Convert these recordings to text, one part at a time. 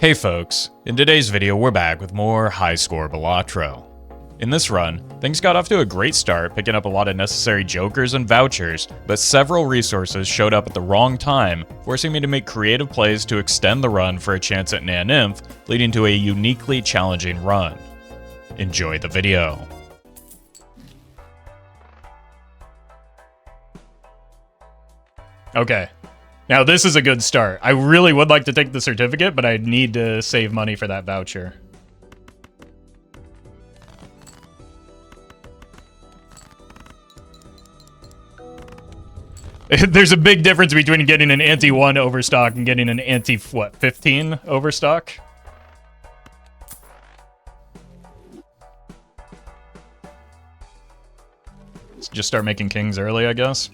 Hey folks, in today's video we're back with more high score Balatro. In this run, things got off to a great start, picking up a lot of necessary jokers and vouchers, but several resources showed up at the wrong time, forcing me to make creative plays to extend the run for a chance at naneinf, leading to a uniquely challenging run. Enjoy the video. Okay. Now this is a good start. I really would like to take the certificate, but I need to save money for that voucher. There's a big difference between getting an ante 1 overstock and getting an ante, what, 15 overstock? Let's just start making kings early, I guess.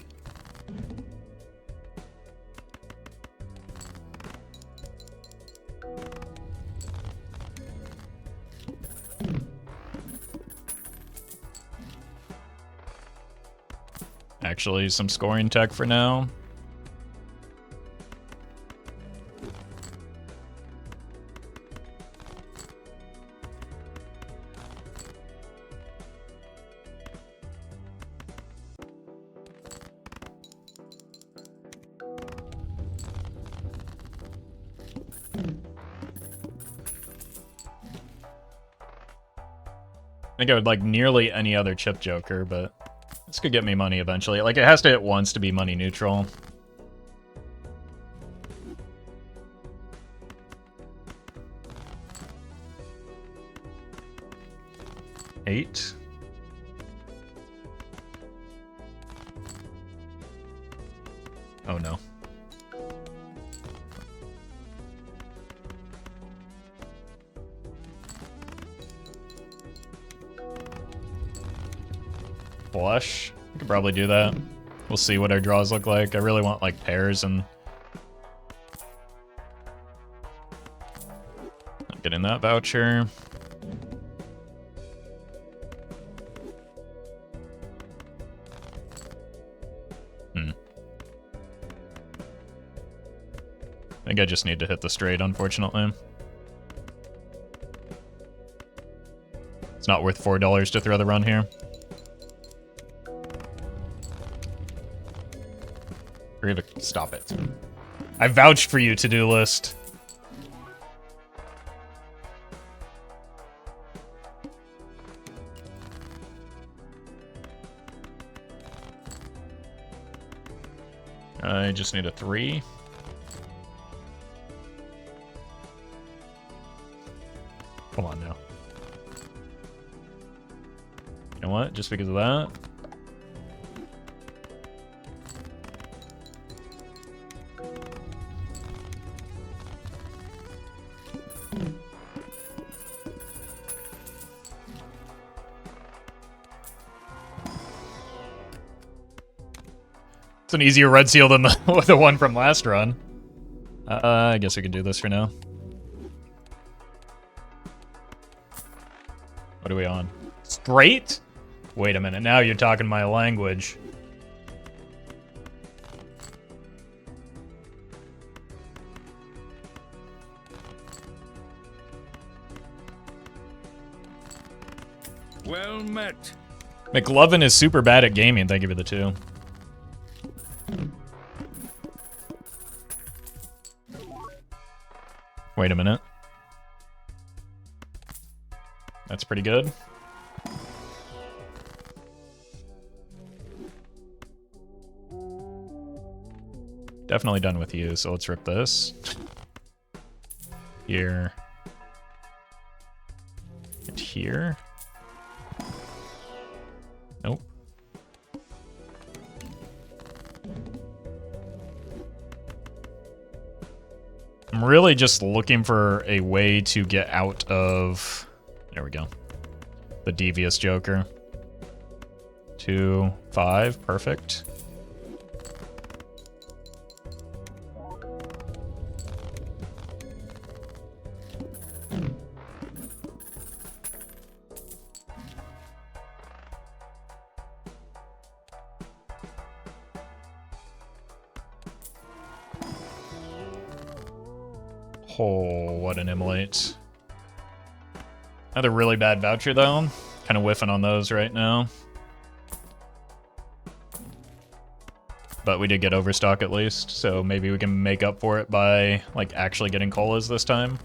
Actually, some scoring tech for now. I think I would like nearly any other chip joker, but this could get me money eventually. Like, it has to hit once to be money neutral. Eight. Oh no. Flush. We could probably do that. We'll see what our draws look like. I really want like pairs and not getting that voucher. I think I just need to hit the straight, unfortunately. It's not worth $4 to throw the run here. Stop it. I vouched for you, to-do list. I just need a 3. Come on now. You know what? Just because of that. It's an easier red seal than the one from last run. I guess we can do this for now. What are we on? Straight? Wait a minute, now you're talking my language. Well met. McLovin is super bad at gaming, thank you for the 2. Wait a minute. That's pretty good. Definitely done with you, so let's rip this. Here. And here. Nope. I'm really just looking for a way to get out of... There we go. The devious joker. 2, 5, perfect. Oh, what an immolate. Another really bad voucher, though. Kind of whiffing on those right now. But we did get overstock at least, so maybe we can make up for it by, like, actually getting colas this time.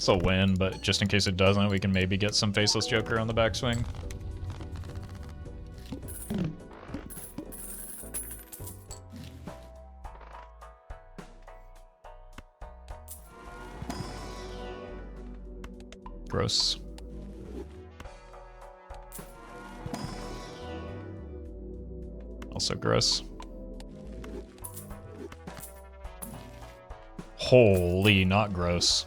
This'll win, but just in case it doesn't, we can maybe get some Faceless Joker on the backswing. Gross. Also gross. Holy, not gross.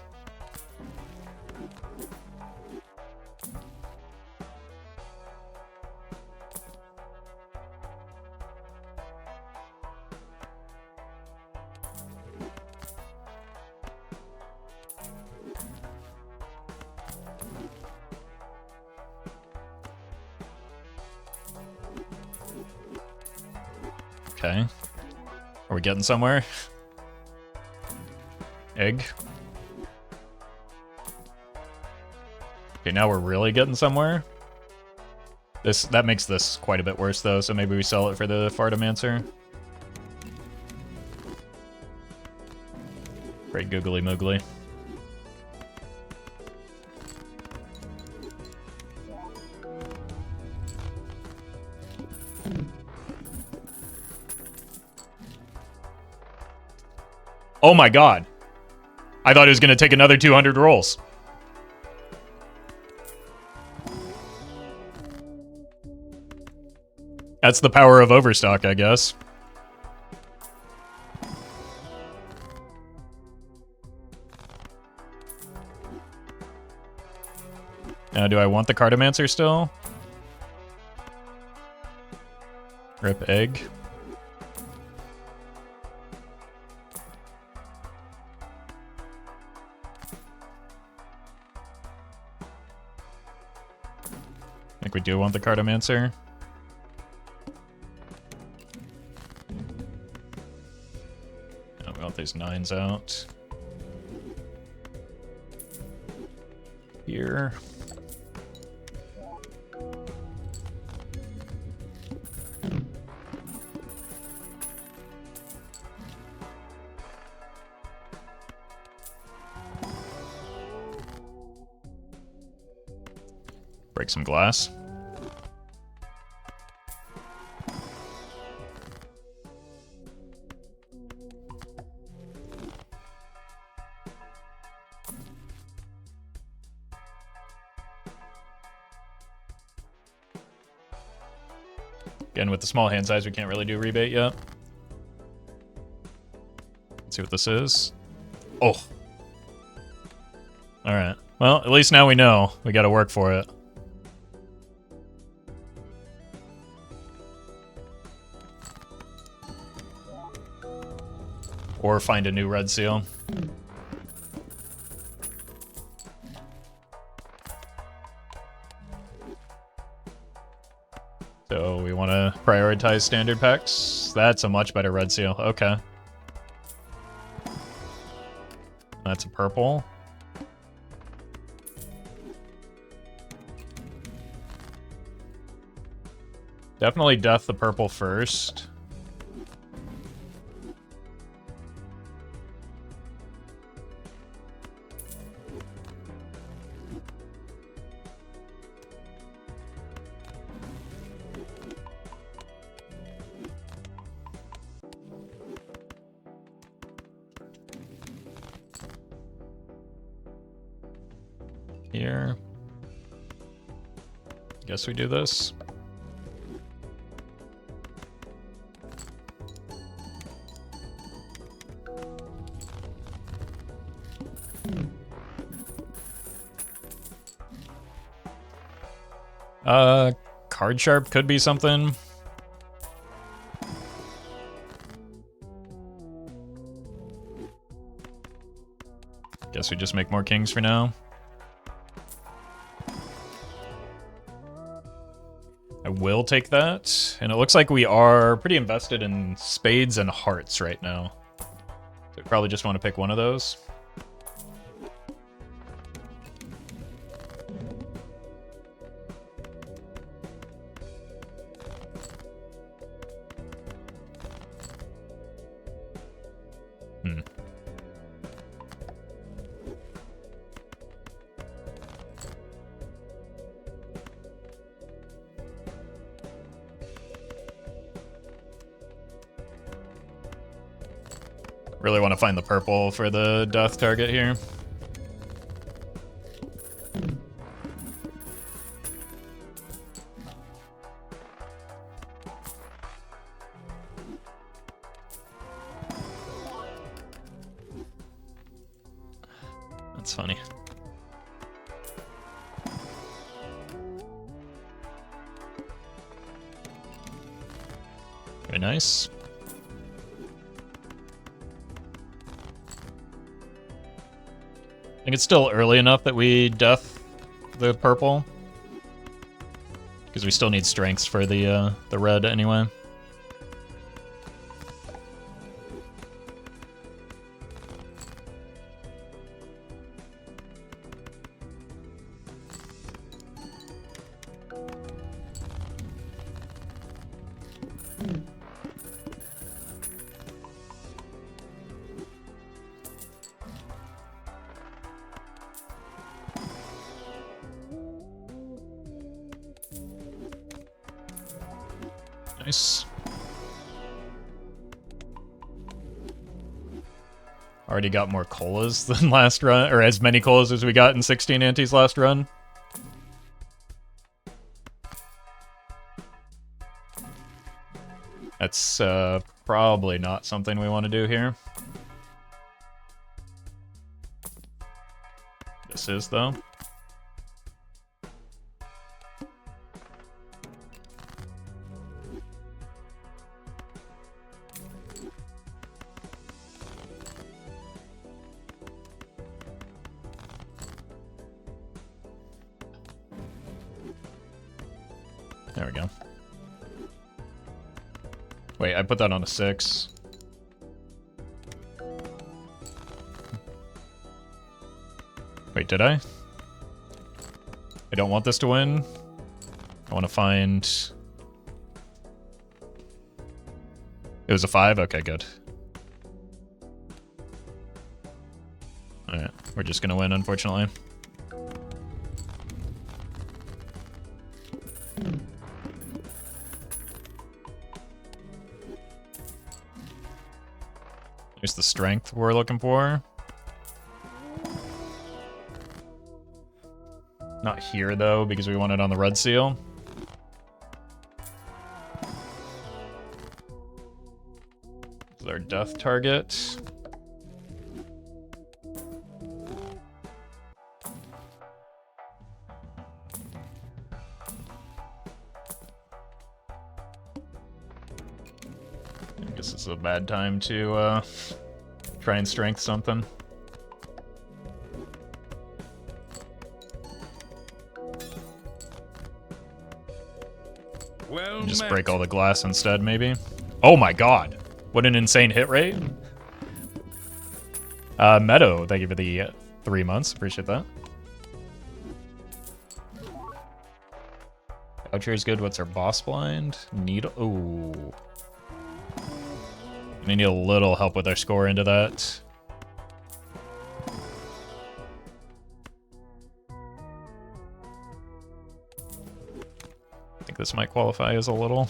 Okay. Are we getting somewhere? Egg. Okay, now we're really getting somewhere. That makes this quite a bit worse though, so maybe we sell it for the Fartomancer. Great googly moogly. Oh my god. I thought it was going to take another 200 rolls. That's the power of overstock, I guess. Now, do I want the Cartomancer still? Rip egg. I think we do want the Cartomancer. Oh, we want these 9s out. Here. Break some glass. Again, with the small hand size, we can't really do rebate yet. Let's see what this is. Oh. Alright. Well, at least now we know. We gotta work for it. Or find a new red seal. So we want to prioritize standard packs. That's a much better red seal. Okay. That's a purple. Definitely death the purple first. Here. Guess we do this. Card sharp could be something. Guess we just make more kings for now. I will take that. And it looks like we are pretty invested in spades and hearts right now. So we probably just want to pick one of those. Really want to find the purple for the death target here. That's funny. Very nice. I think it's still early enough that we death the purple, because we still need strengths for the red anyway. Nice. Already got more colas than last run, or as many colas as we got in 16 antes last run. That's probably not something we want to do here. This is, though. There we go. Wait, I put that on a 6. Wait, did I? I don't want this to win. I want to find... It was a 5? Okay, good. Alright, we're just gonna win, unfortunately. Here's the strength we're looking for. Not here, though, because we want it on the red seal. This is our death target. I guess it's a bad time to try and strength something. Well, just break all the glass instead, maybe. Oh my god. What an insane hit rate. Meadow, thank you for the 3 months. Appreciate that. Voucher is good. What's our boss blind? Needle. Ooh. We need a little help with our score into that. I think this might qualify as a little.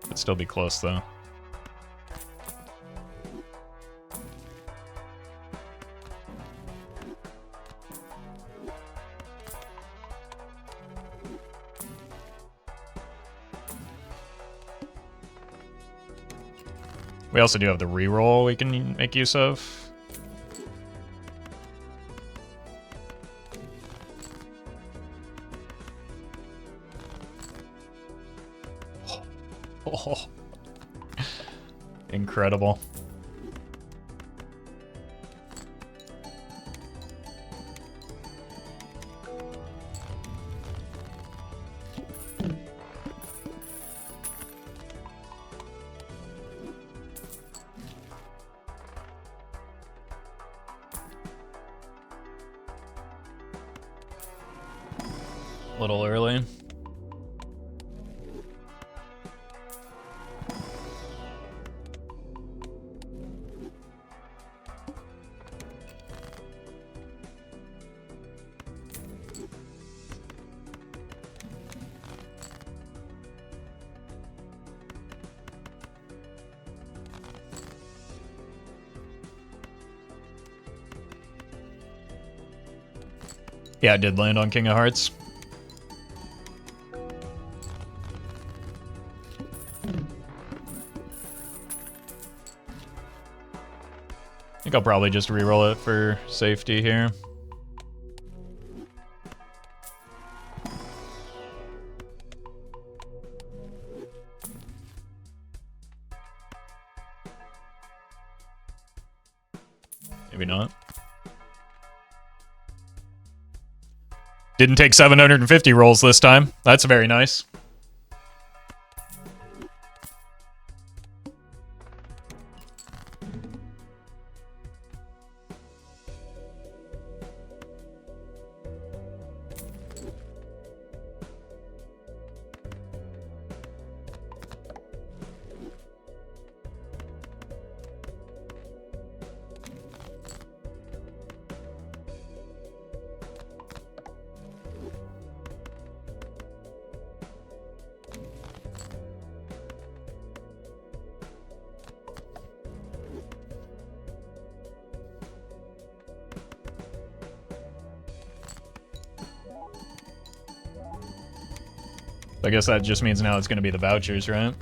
It'd still be close, though. We also do have the reroll we can make use of. Oh. Incredible. A little early. Yeah, I did land on King of Hearts. I think I'll probably just reroll it for safety here. Maybe not. Didn't take 750 rolls this time. That's very nice. I guess that just means now it's going to be the vouchers, right?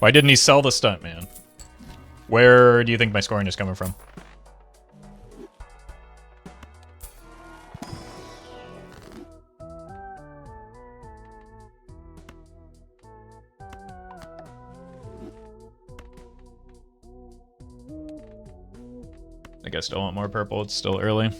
Why didn't he sell the stunt, man? Where do you think my scoring is coming from? I guess I still want more purple. It's still early.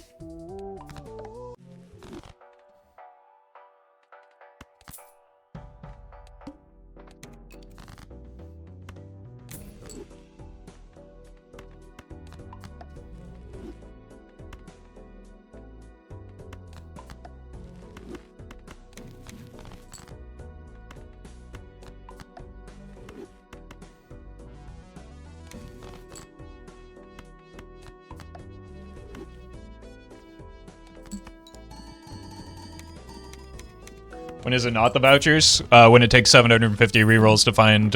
When is it not the vouchers? When it takes 750 rerolls to find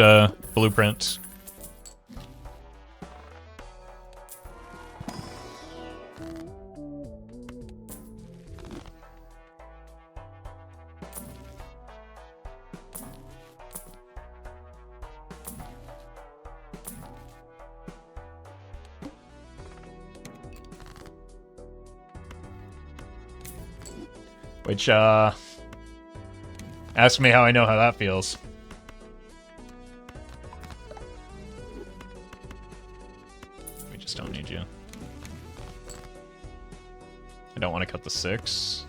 blueprint. Which, ask me how I know how that feels. We just don't need you. I don't want to cut the 6.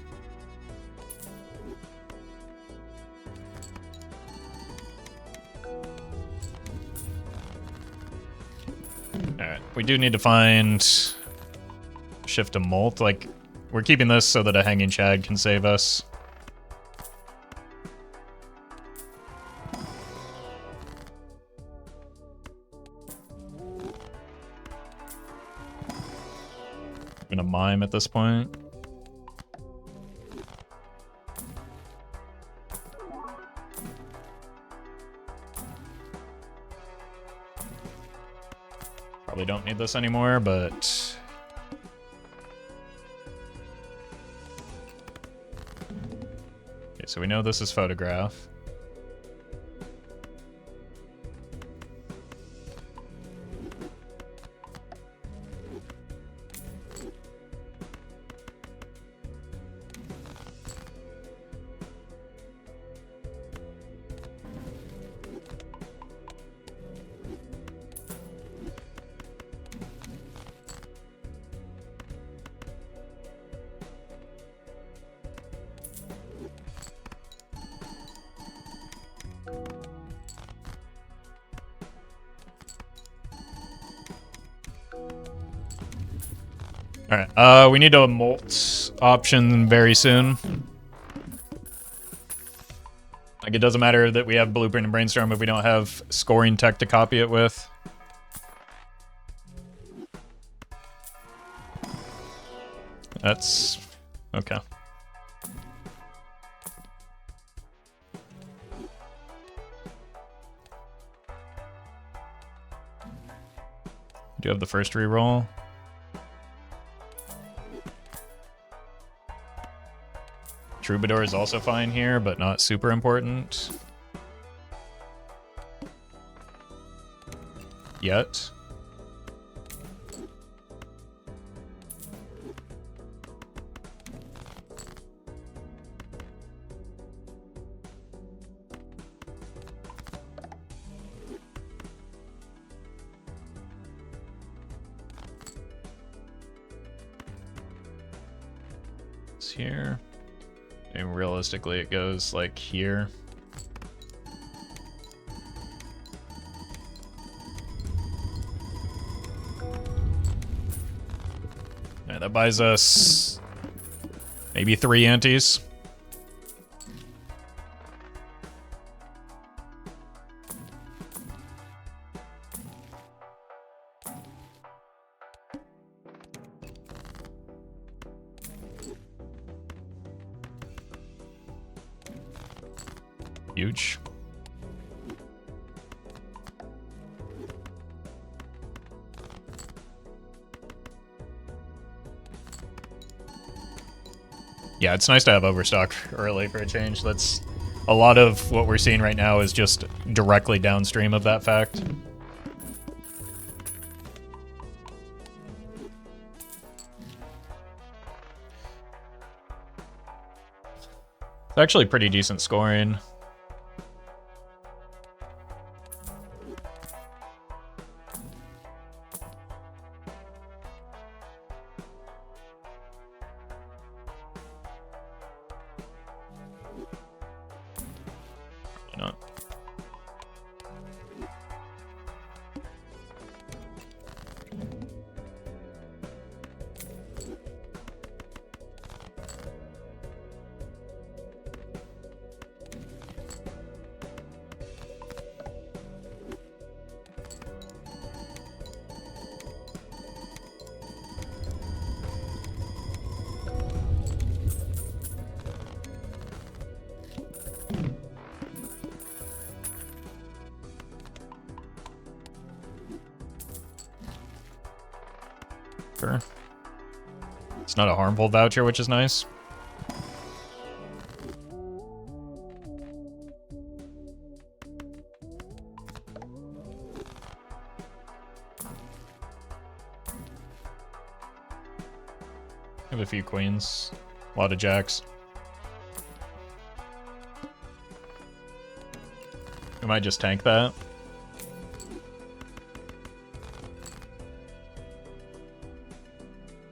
Alright, we do need to find shift to molt. Like, we're keeping this so that a hanging shag can save us. I'm gonna mime at this point. Probably don't need this anymore, but okay, so we know this is photograph. Alright, we need a molt option very soon. Like, it doesn't matter that we have Blueprint and Brainstorm if we don't have scoring tech to copy it with. That's... okay. Do you have the first reroll? Troubadour is also fine here, but not super important. Yet. It's here. And realistically, it goes like here. Yeah, that buys us maybe 3 antes. Huge. Yeah, it's nice to have overstock early for a change. That's a lot of what we're seeing right now is just directly downstream of that fact. It's actually pretty decent scoring. Not. Sure. It's not a harmful voucher, which is nice. I have a few queens, a lot of jacks. We might just tank that.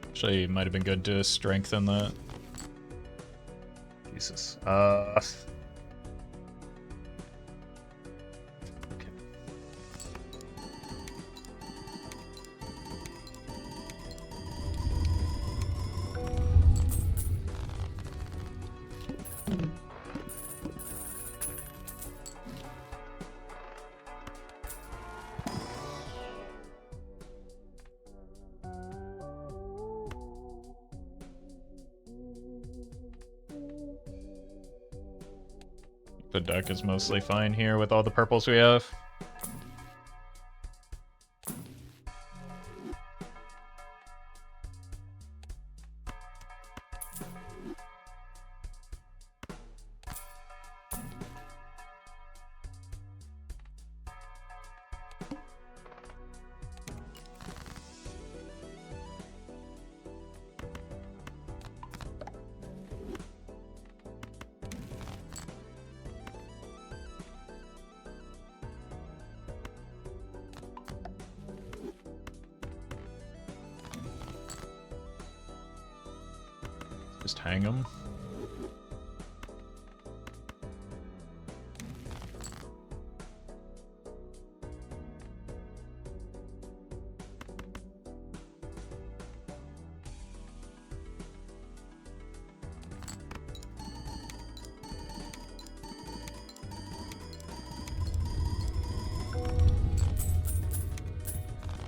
Actually, it might have been good to strengthen that. Jesus. The deck is mostly fine here with all the purples we have. Just hang them.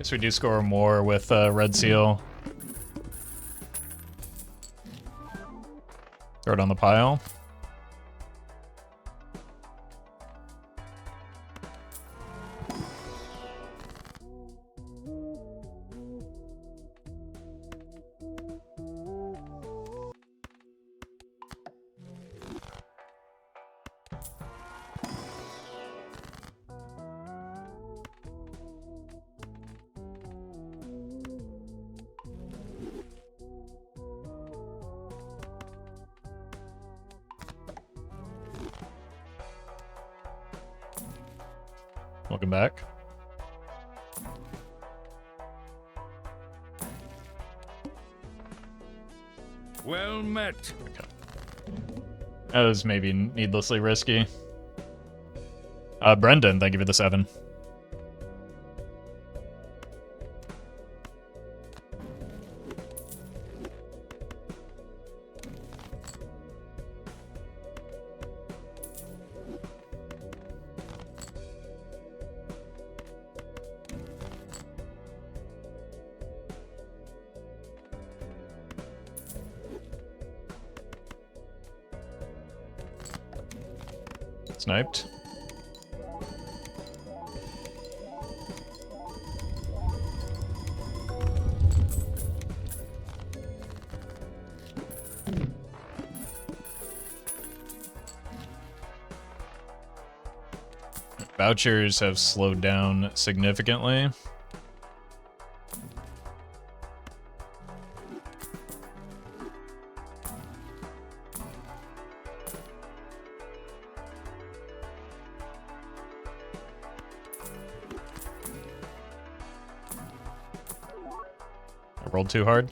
Guess we do score more with Red Seal. Throw it on the pile. Welcome back. Well met. Okay. That was maybe needlessly risky. Brendan, thank you for the 7. Sniped. Vouchers have slowed down significantly. I rolled too hard.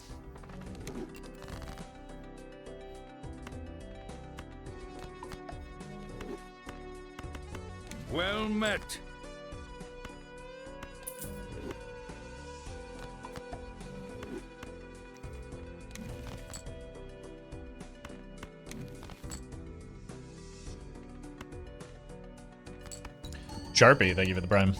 Well met. Sharpie, thank you for the prime.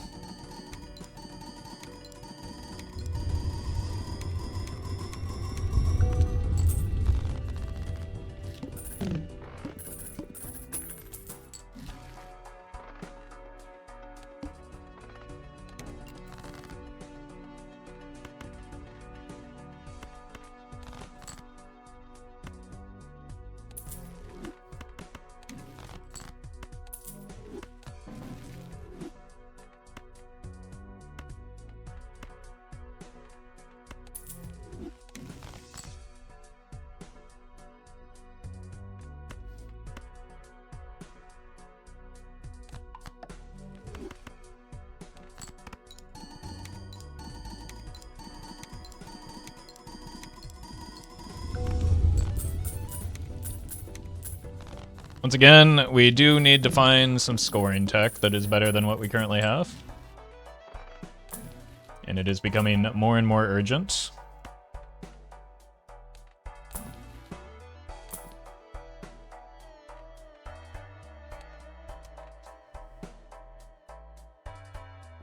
Once again, we do need to find some scoring tech that is better than what we currently have. And it is becoming more and more urgent.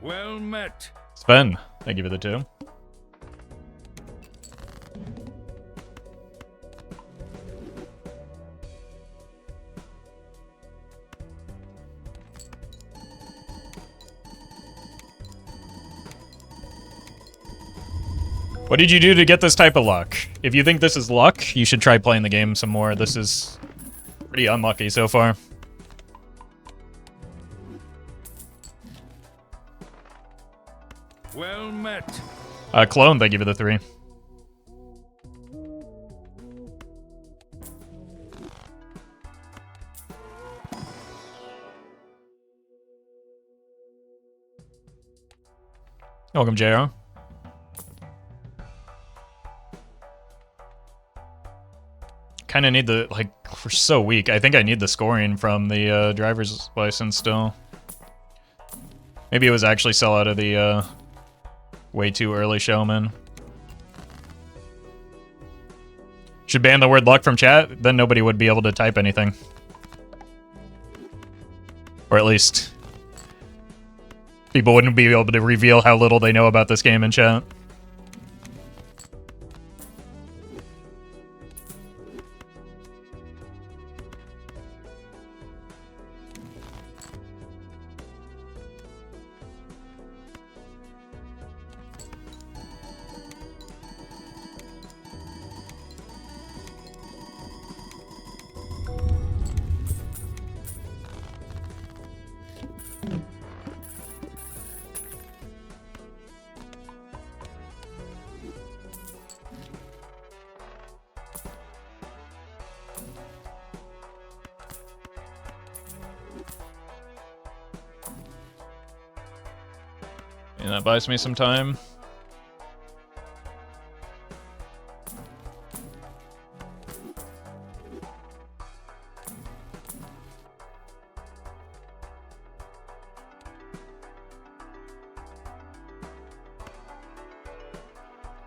Well met. Sven, thank you for the 2. What did you do to get this type of luck? If you think this is luck, you should try playing the game some more. This is pretty unlucky so far. Well met. Clone, thank you for the 3. Welcome, JR. Kind of need the, like, we're so weak. I think I need the scoring from the driver's license still. Maybe it was actually sell out of the way too early showman. Should ban the word luck from chat, then nobody would be able to type anything. Or at least People wouldn't be able to reveal how little they know about this game in chat. And that buys me some time.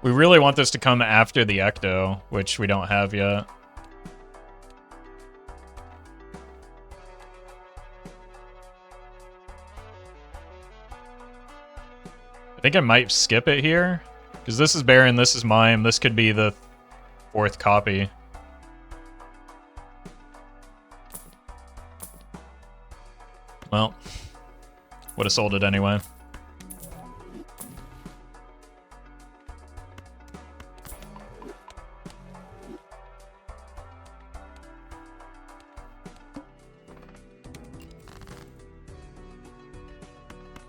We really want this to come after the Ecto, which we don't have yet. I think I might skip it here, because this is Baron, this is Mime, this could be the 4th copy. Well, would have sold it anyway.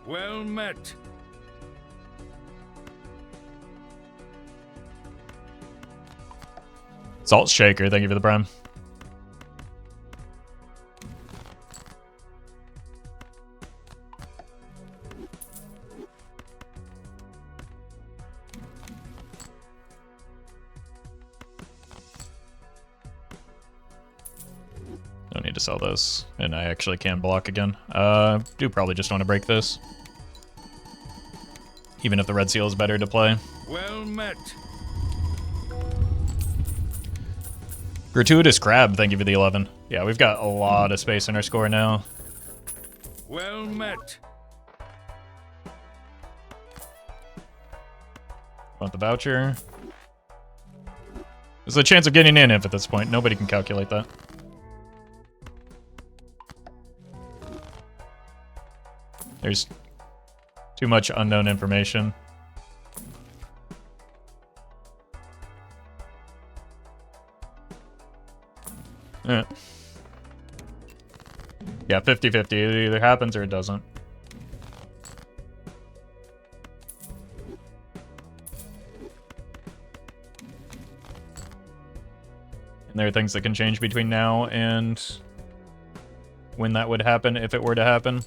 Well met. Salt Shaker, thank you for the prime. Don't need to sell this, and I actually can block again. Do probably just want to break this. Even if the red seal is better to play. Well met. Gratuitous Crab, thank you for the 11. Yeah, we've got a lot of space in our score now. Well met. Want the voucher? There's a chance of getting naneinf at this point. Nobody can calculate that. There's too much unknown information. Yeah, 50-50. It either happens or it doesn't. And there are things that can change between now and when that would happen, if it were to happen.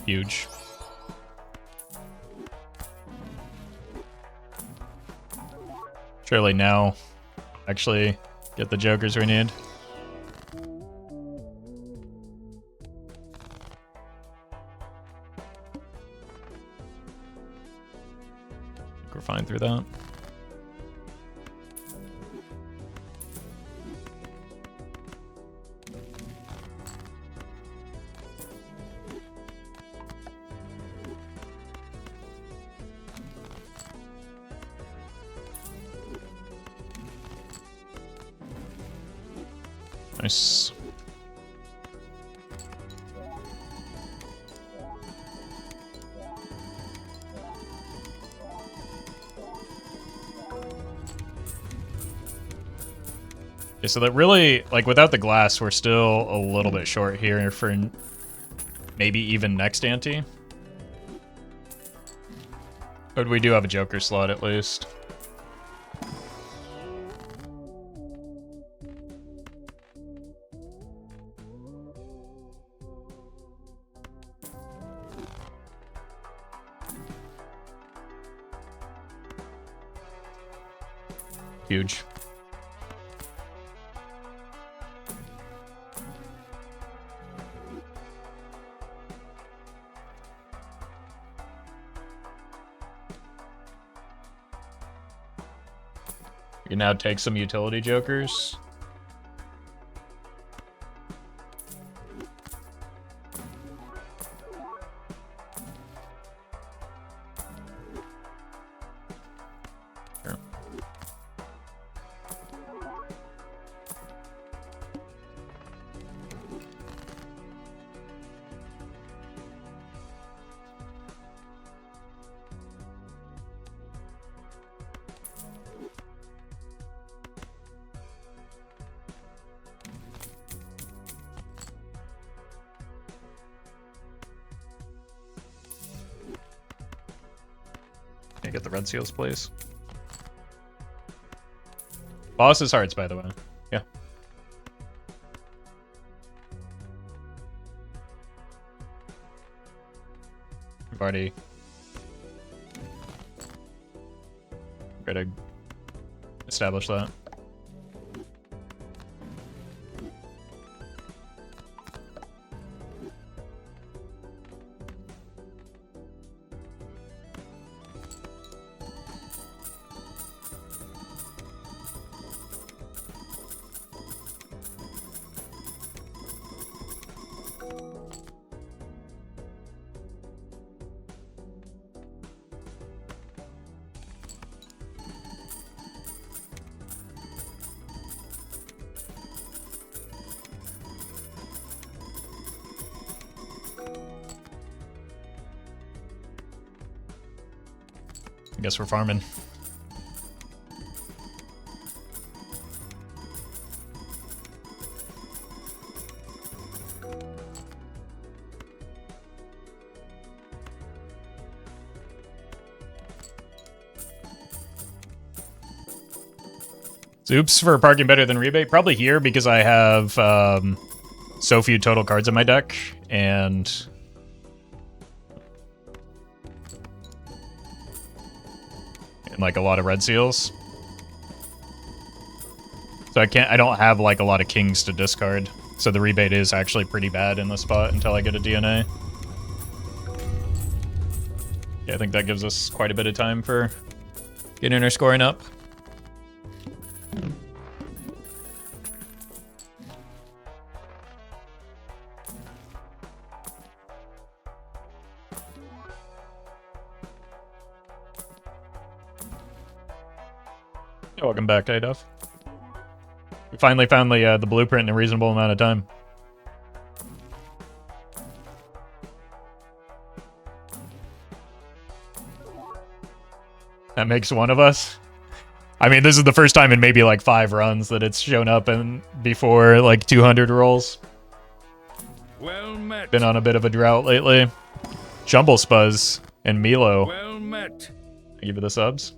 Huge. Surely now, actually get the jokers we need. We're fine through that. Nice. Okay, so that really, like, without the glass, we're still a little bit short here for maybe even next ante. But we do have a Joker slot at least. Huge. You can now take some utility jokers. Sure. Can I get the red seals, please? Boss's hearts, by the way. Yeah. We've already... Gotta establish that. I guess we're farming. Oops for parking better than rebate. Probably here because I have so few total cards in my deck and like a lot of red seals. So I don't have like a lot of kings to discard. So the rebate is actually pretty bad in this spot until I get a DNA. Yeah, I think that gives us quite a bit of time for getting our scoring up. Welcome back, Duff. We finally found the blueprint in a reasonable amount of time. That makes one of us. I mean, this is the first time in maybe like 5 runs that it's shown up and before like 200 rolls. Well met. Been on a bit of a drought lately. Jumble Spuzz and Milo. Well met. I give it the subs.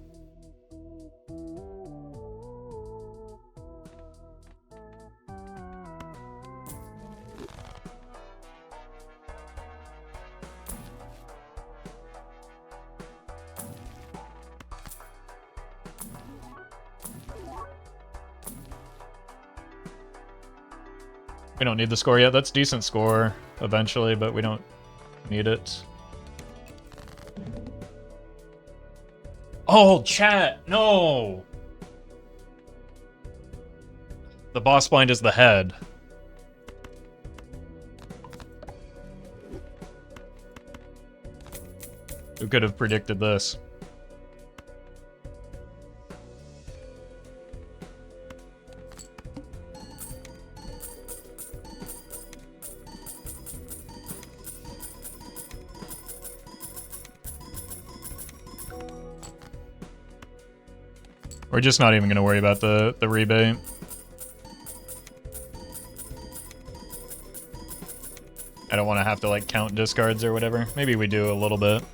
We don't need the score yet. That's decent score eventually, but we don't need it. Oh, chat, no! The boss blind is the head. Who could have predicted this? We're just not even going to worry about the rebate. I don't want to have to like count discards or whatever. Maybe we do a little bit.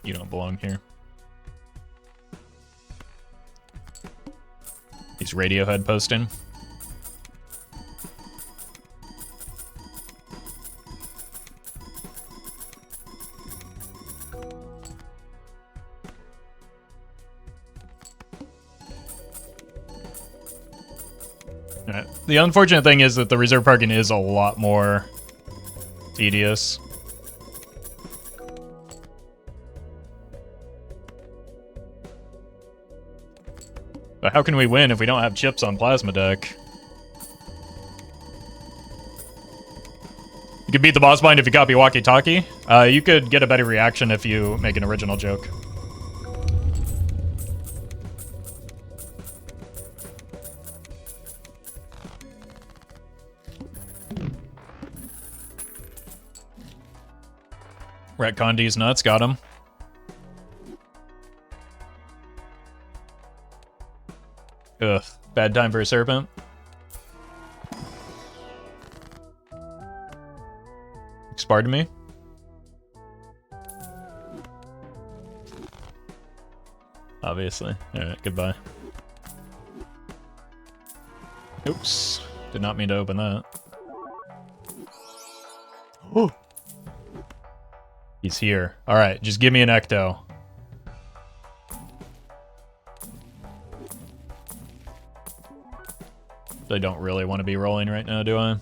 You don't belong here. He's Radiohead posting. Alright. The unfortunate thing is that the reserve parking is a lot more tedious. But how can we win if we don't have chips on Plasma Deck? You could beat the boss blind if you copy Walkie Talkie. You could get a better reaction if you make an original joke. Retcon D's nuts, got him. Ugh, bad time for a serpent. Pardon me? Obviously. Alright, goodbye. Oops. Did not mean to open that. Oh! He's here. Alright, just give me an ecto. I don't really want to be rolling right now, do I?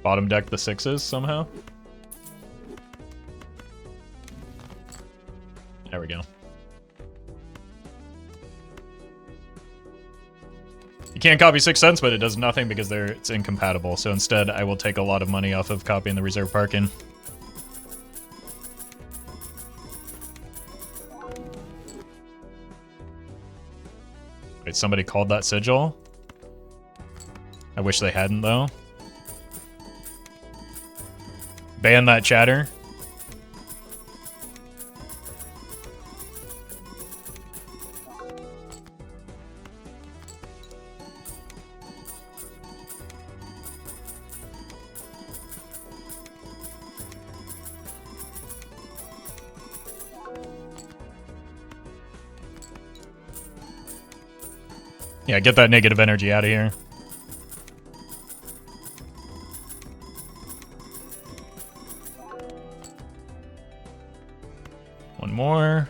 Bottom deck the sixes somehow. There we go. You can't copy 6 cents, but it does nothing because it's incompatible. So instead, I will take a lot of money off of copying the reserve parking. Wait, somebody called that sigil? I wish they hadn't, though. Ban that chatter. Yeah, get that negative energy out of here. One more.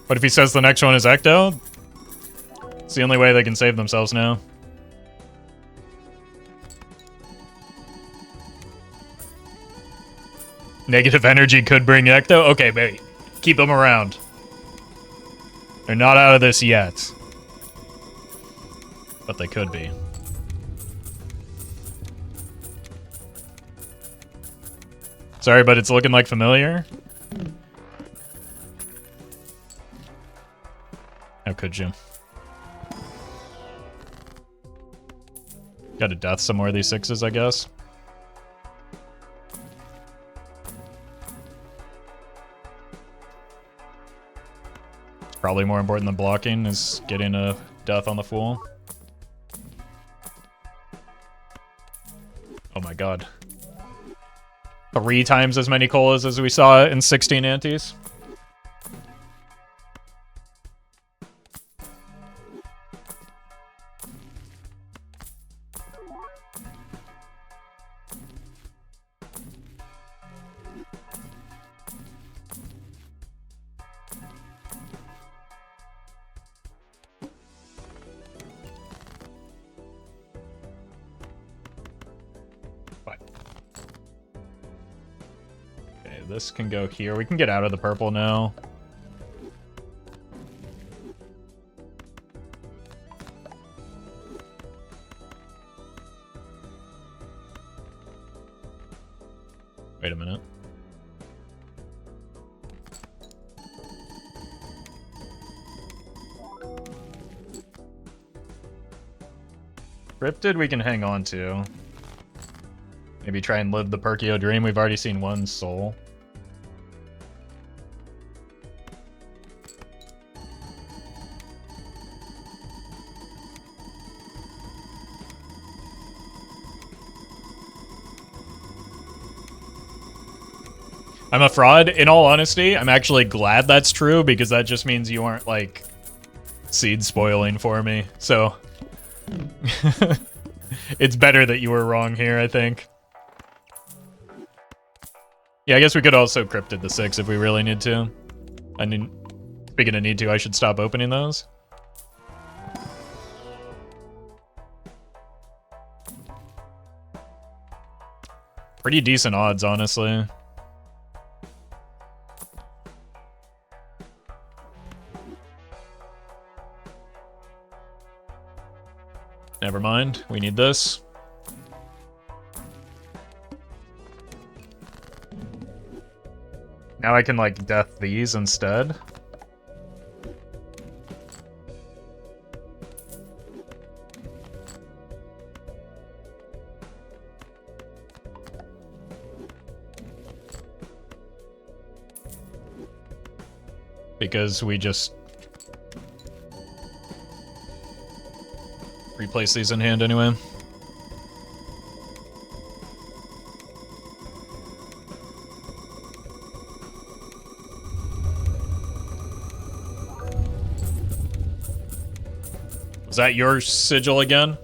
What if he says the next one is Ecto? It's the only way they can save themselves now. Negative energy could bring Ecto? Okay, wait. Keep them around. They're not out of this yet. But they could be. Sorry, but it's looking like familiar. How could you? Got to death some more of these sixes, I guess. It's probably more important than blocking is getting a death on the Fool. Oh my god. 3 times as many colas as we saw in 16 antes. This can go here. We can get out of the purple now. Wait a minute. Cryptid we can hang on to. Maybe try and live the Perkio dream. We've already seen one soul. I'm a fraud. In all honesty, I'm actually glad that's true because that just means you aren't like seed spoiling for me. So it's better that you were wrong here, I think. Yeah, I guess we could also cryptid the 6 if we really need to. I mean, speaking of need to, I should stop opening those. Pretty decent odds, honestly. Never mind, we need this. Now I can, like, death these instead. Because we just replace these in hand anyway. Was that your sigil again?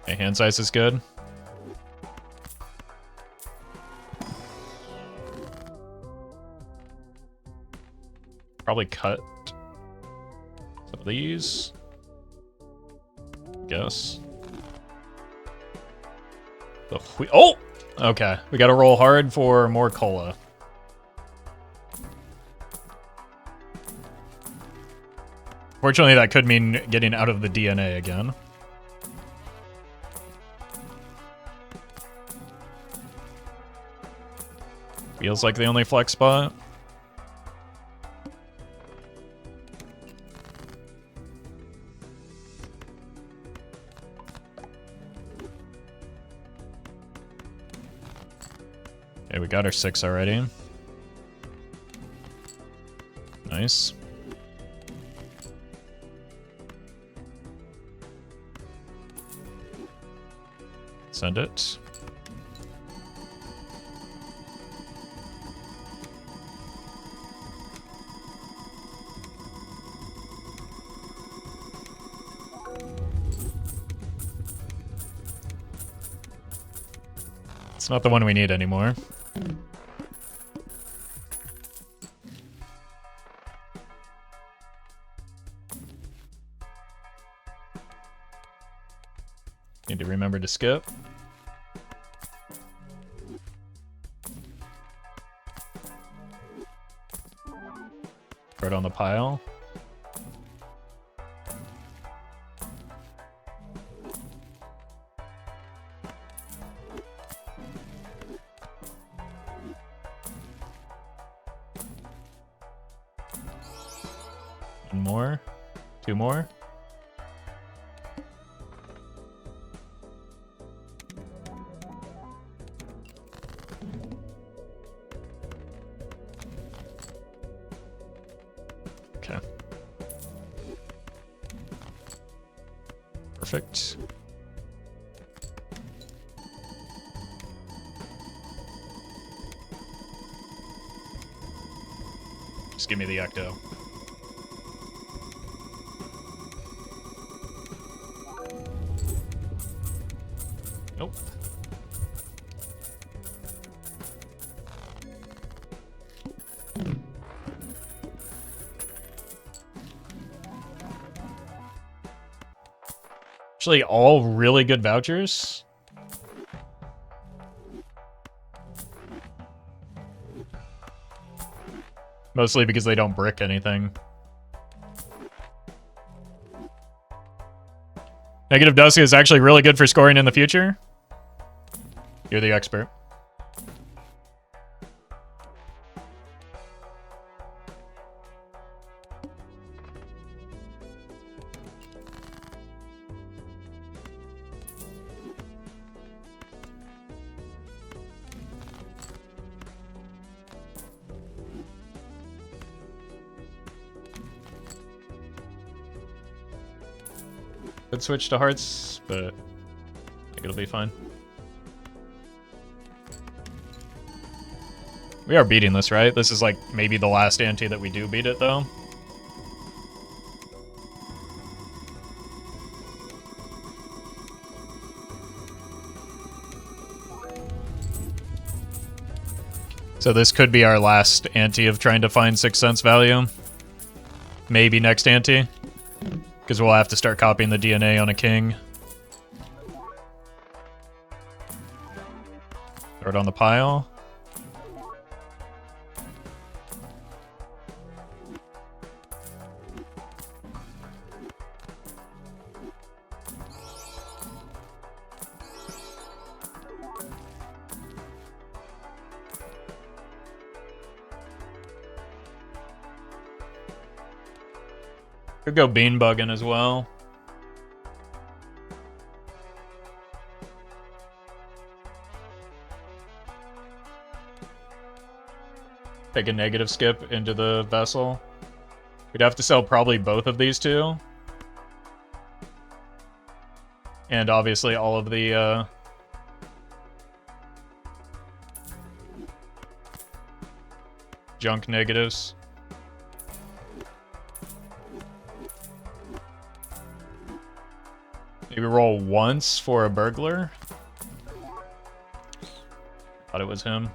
Okay, hand size is good. Probably cut some of these. Guess. Oh! Okay, we gotta roll hard for more cola. Fortunately, that could mean getting out of the DNA again. Feels like the only flex spot. Okay, we got our 6 already. Nice. Send it. It's not the one we need anymore. Need to remember to skip. Throw it on the pile. One more. 2 more. Okay. Perfect. Just give me the ecto. Nope. Actually, all really good vouchers. Mostly because they don't brick anything. Negative Dusk is actually really good for scoring in the future. You're the expert. Could switch to hearts, but I think it'll be fine. We are beating this, right? This is like maybe the last ante that we do beat it, though. So this could be our last ante of trying to find 6 cents value. Maybe next ante. Because we'll have to start copying the DNA on a king. Throw it on the pile. Could go bean bugging as well. Take a negative skip into the vessel. We'd have to sell probably both of these two. And obviously all of the junk negatives. Maybe roll once for a burglar. Thought it was him.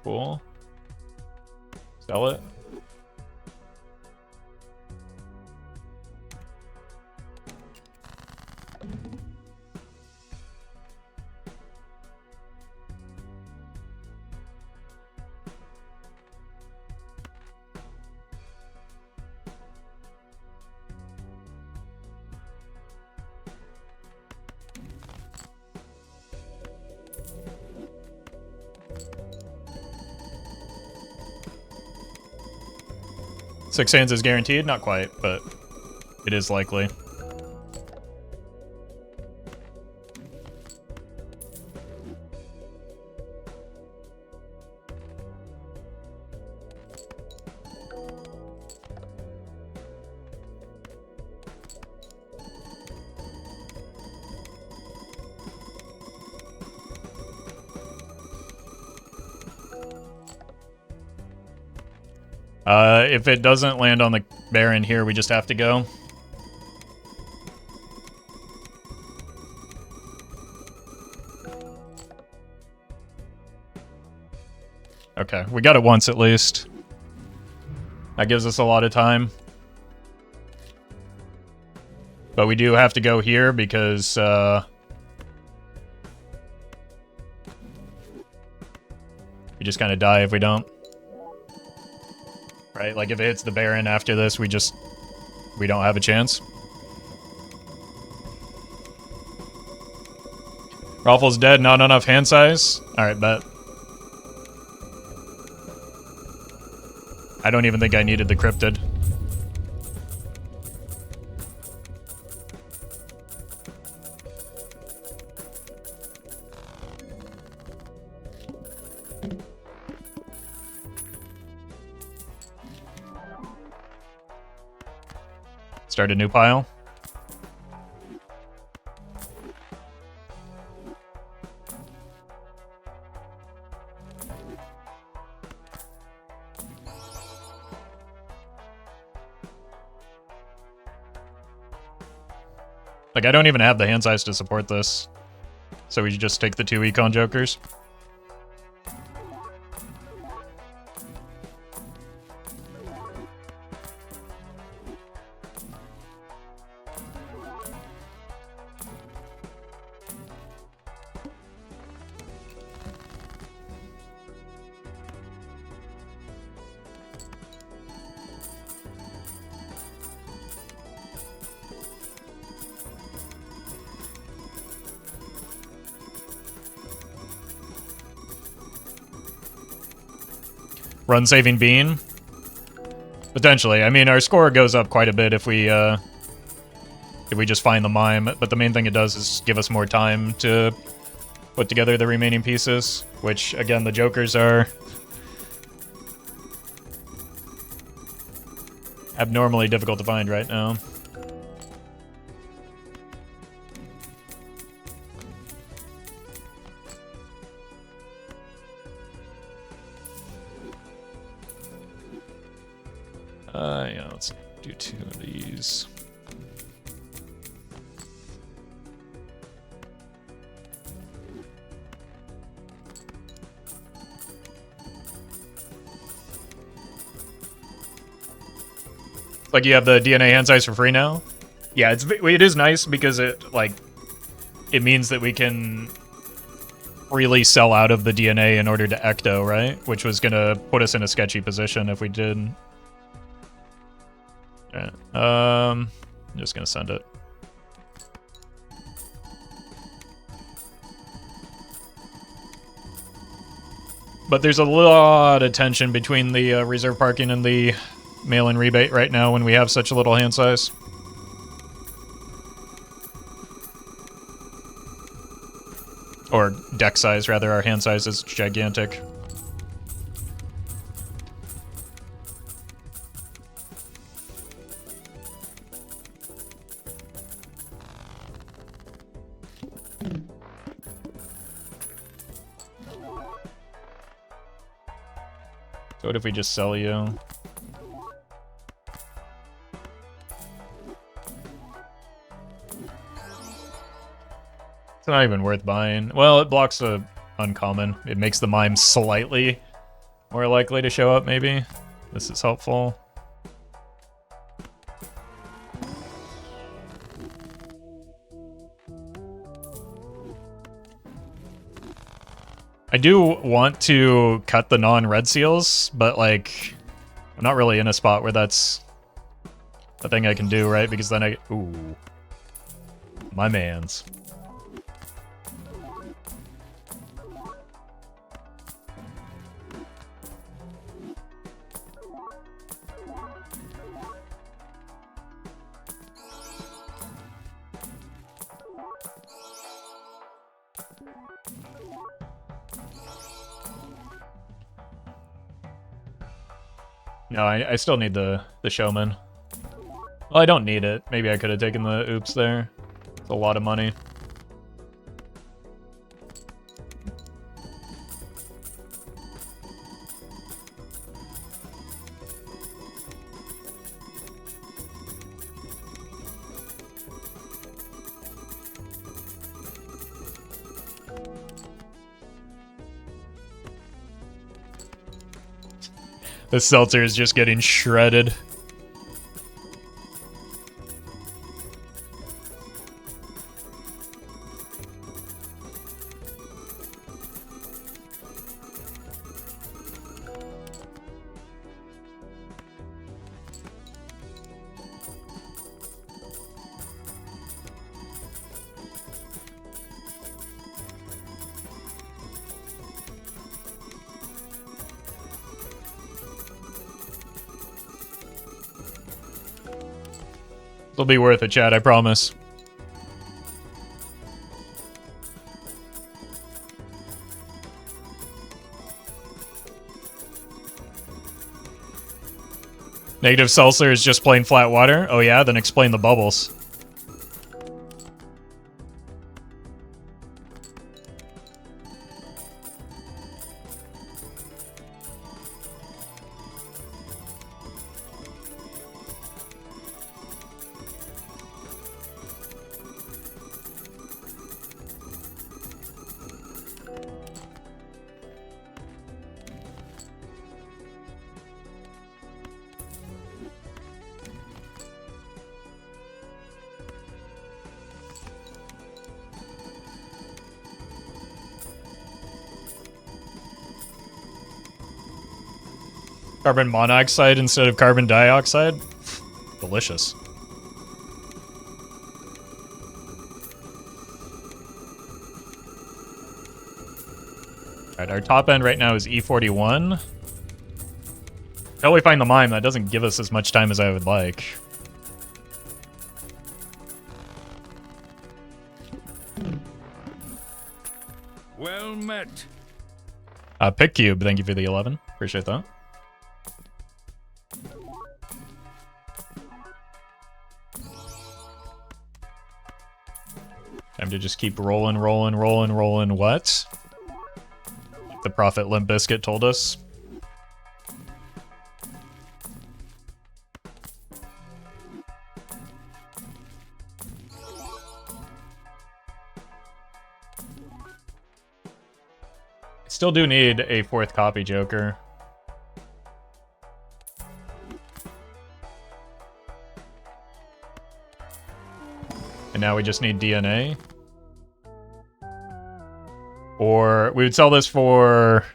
Cool. Sell it. Six hands is guaranteed? Not quite, but it is likely. If it doesn't land on the Baron here, we just have to go. Okay, we got it once at least. That gives us a lot of time. But we do have to go here because we just kind of die if we don't. Right? Like if it hits the Baron after this, we don't have a chance. Roffle's dead, not enough hand size. Alright, bet. I don't even think I needed the cryptid. Start a new pile. Like, I don't even have the hand size to support this. So we just take the 2 econ jokers. Run saving bean? Potentially. I mean, our score goes up quite a bit if we just find the mime, but the main thing it does is give us more time to put together the remaining pieces, which, again, the jokers are abnormally difficult to find right now. Yeah, let's do 2 of these. Like, you have the DNA hand size for free now? Yeah, it is nice because it means that we can really sell out of the DNA in order to ecto, right? Which was gonna put us in a sketchy position if we did. Alright, I'm just gonna send it. But there's a lot of tension between the reserve parking and the mail-in rebate right now when we have such a little hand size. Or deck size, rather. Our hand size is gigantic. So what if we just sell you? It's not even worth buying. Well, it blocks a uncommon. It makes the mime slightly more likely to show up, maybe. This is helpful. I do want to cut the non-red seals, but, like, I'm not really in a spot where that's a thing I can do, right? Because then I... Ooh. My mans. No, I still need the showman. Well, I don't need it. Maybe I could have taken the oops there. It's a lot of money. The seltzer is just getting shredded. It'll be worth it, chat, I promise. Negative seltzer is just plain flat water? Oh yeah? Then explain the bubbles. Carbon monoxide instead of carbon dioxide? Delicious. Alright, our top end right now is E41. Until we find the mime, that doesn't give us as much time as I would like. Well met. Pick Cube, thank you for the 11. Appreciate that. Time to just keep rolling. What? The Prophet Limp Bizkit told us. Still do need a 4th copy Joker. And now we just need DNA. Or we would sell this for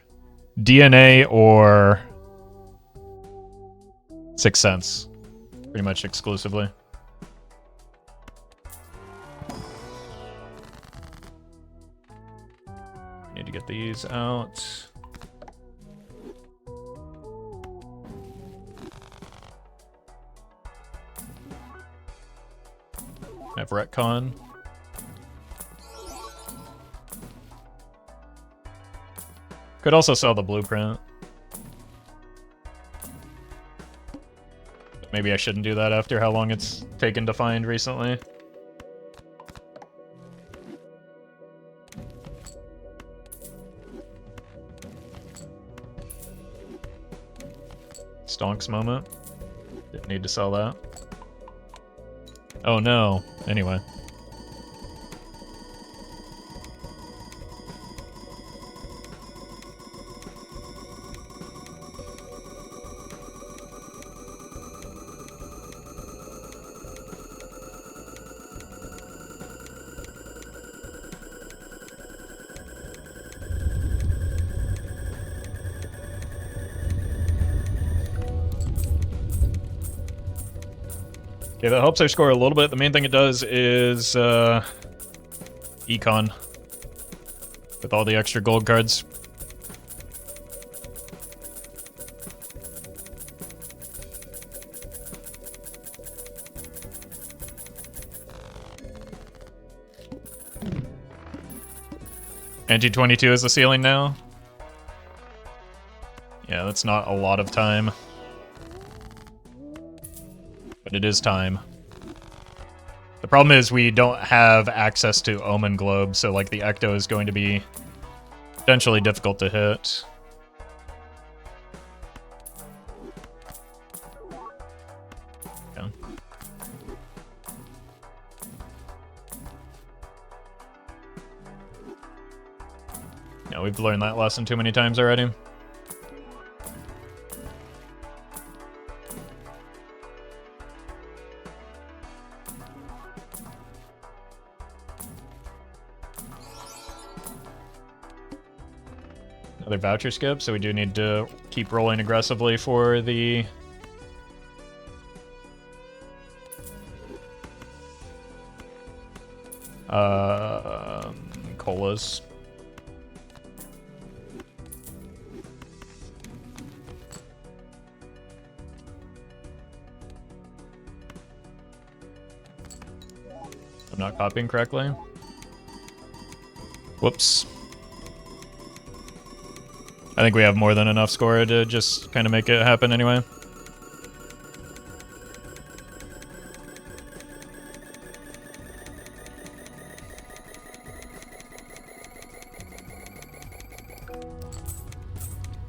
DNA or 6 cents. Pretty much exclusively. Need to get these out. Have retcon. Could also sell the blueprint. But maybe I shouldn't do that after how long it's taken to find recently. Stonks moment. Didn't need to sell that. Oh no. Anyway. Okay, that helps our score a little bit. The main thing it does is econ with all the extra gold cards. Ante 22 is the ceiling now. Yeah, that's not a lot of time. But it is time. The problem is we don't have access to Omen Globe, so like the Ecto is going to be potentially difficult to hit. Yeah. No, we've learned that lesson too many times already. Another voucher skip, so we do need to keep rolling aggressively for the colas. I'm not copying correctly. Whoops. I think we have more than enough score to just kind of make it happen anyway.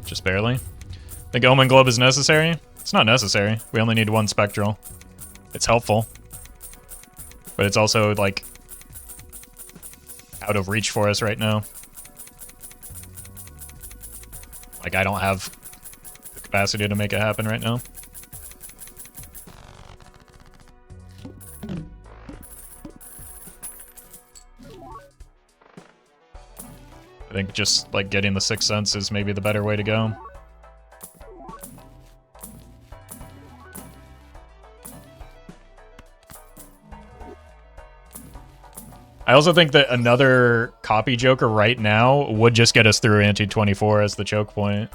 Just barely. Think Omen Globe is necessary? It's not necessary. We only need 1 Spectral. It's helpful. But it's also, like, out of reach for us right now. Like, I don't have the capacity to make it happen right now. I think just, like, getting the 6 cents is maybe the better way to go. I also think that another copy Joker right now would just get us through Ante 24 as the choke point.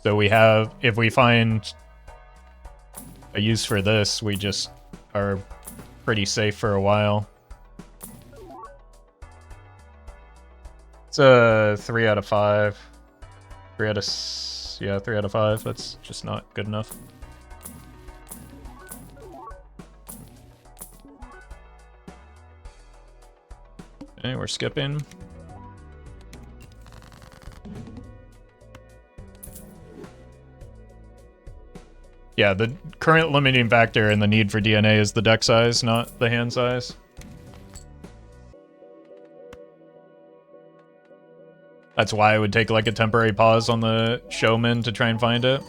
So we have, if we find a use for this, we just are pretty safe for a while. It's a 3 out of 5. 3 out of 5. That's just not good enough. Okay, we're skipping. Yeah, the current limiting factor and the need for DNA is the deck size, not the hand size. That's why I would take like a temporary pause on the showman to try and find it.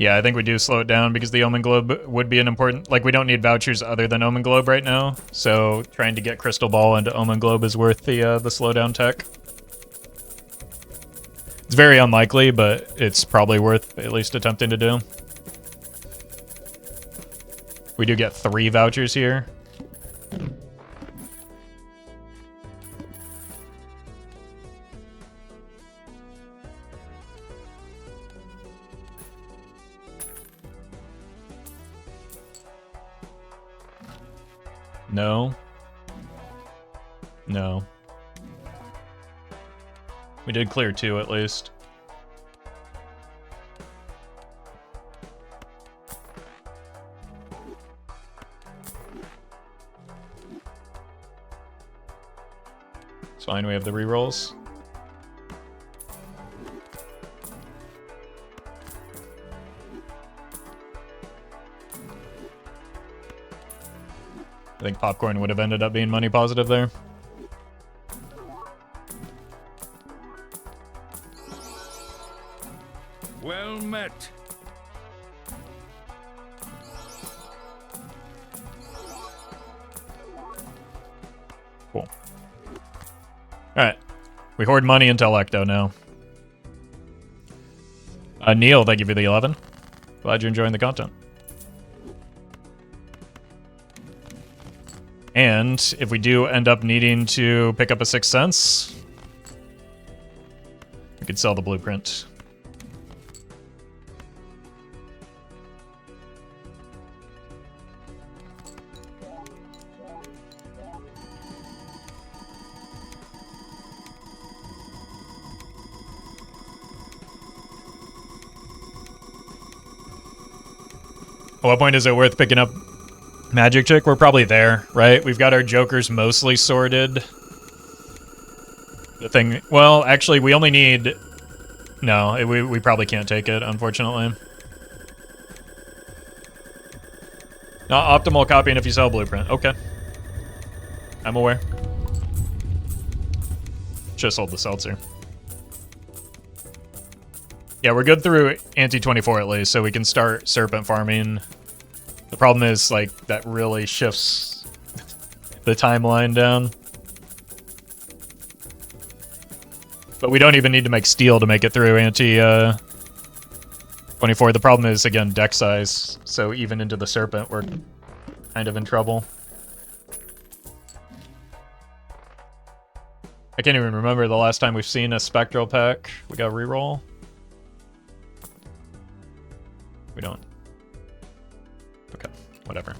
Yeah, I think we do slow it down because the Omen Globe would be an important... Like, we don't need vouchers other than Omen Globe right now, so trying to get Crystal Ball into Omen Globe is worth the slowdown tech. It's very unlikely, but it's probably worth at least attempting to do. We do get 3 vouchers here. No. No. We did clear 2 at least. It's fine, we have the rerolls. I think Popcorn would have ended up being money positive there. Well met. Cool. Alright. We hoard money until Ecto now. Neil, thank you for the 11. Glad you're enjoying the content. And if we do end up needing to pick up a 6th Sense, we could sell the blueprint. At what point is it worth picking up Magic Chick? We're probably there, right? We've got our Jokers mostly sorted. The thing... Well, actually, we only need... No, we probably can't take it, unfortunately. Not optimal copying if you sell Blueprint. Okay. I'm aware. Just sold the Seltzer. Yeah, we're good through Ante 24 at least, so we can start Serpent farming. The problem is, like, that really shifts the timeline down. But we don't even need to make Steel to make it through Ante 24. The problem is, again, deck size, so even into the Serpent, we're kind of in trouble. I can't even remember the last time we've seen a Spectral pack. We got reroll. We don't. Okay, whatever.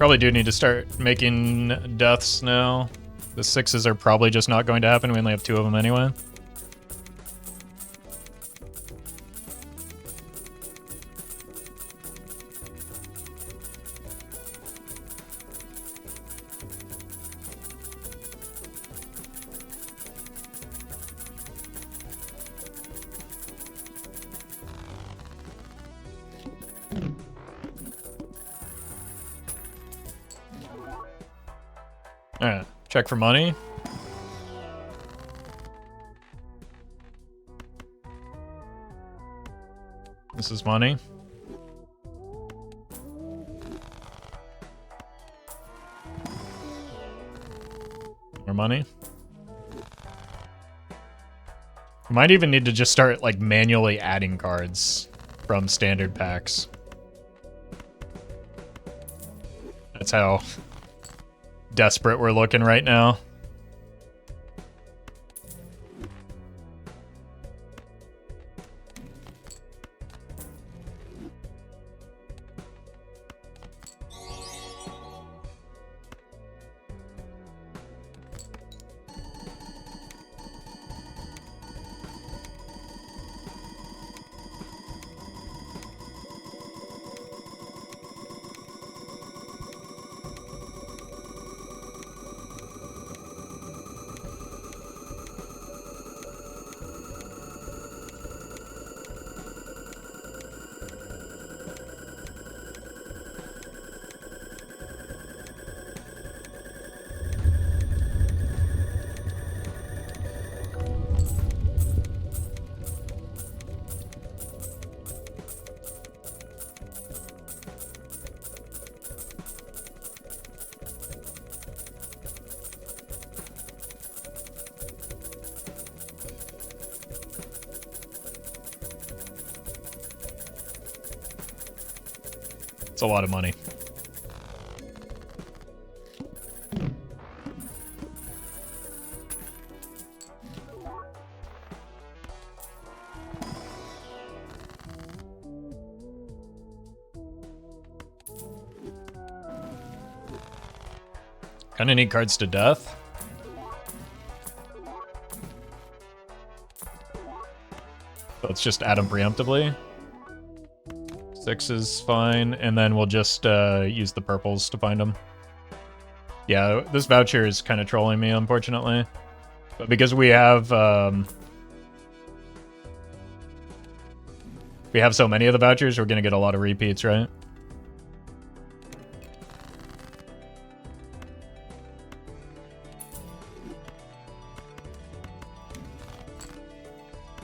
Probably do need to start making deaths now. The 6s are probably just not going to happen. We only have 2 of them anyway. Alright, check for money. This is money. More money. We might even need to just start like manually adding cards from standard packs. That's how desperate we're looking right now. It's a lot of money. Kinda need cards to death. So let's just add them preemptively. 6 is fine, and then we'll just use the purples to find them. Yeah, this voucher is kind of trolling me, unfortunately. But because we have so many of the vouchers, we're gonna get a lot of repeats, right?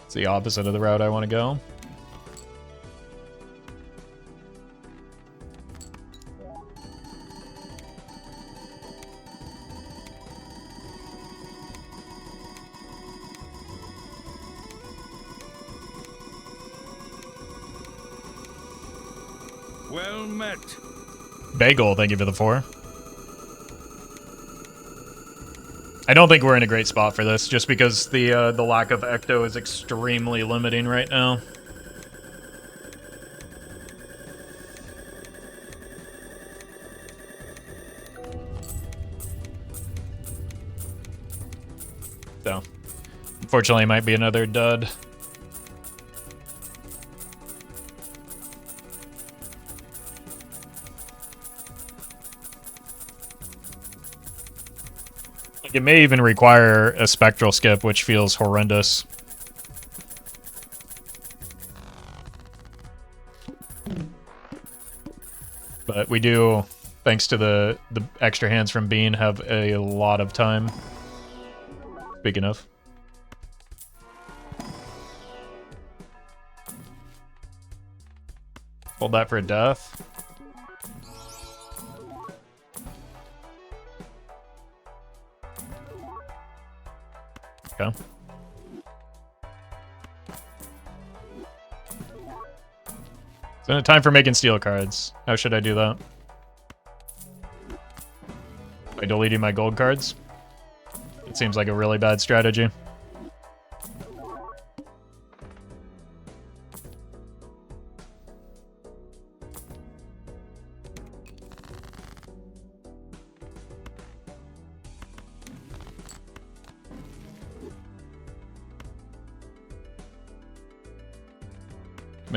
It's the opposite of the route I want to go. Well met. Bagel, thank you for the 4. I don't think we're in a great spot for this, just because the lack of Ecto is extremely limiting right now. So, unfortunately, it might be another dud. It may even require a spectral skip, which feels horrendous. But we do, thanks to the extra hands from Bean, have a lot of time. Speaking of. Hold that for a death. Okay. So time for making steel cards. How should I do that? By deleting my gold cards? It seems like a really bad strategy.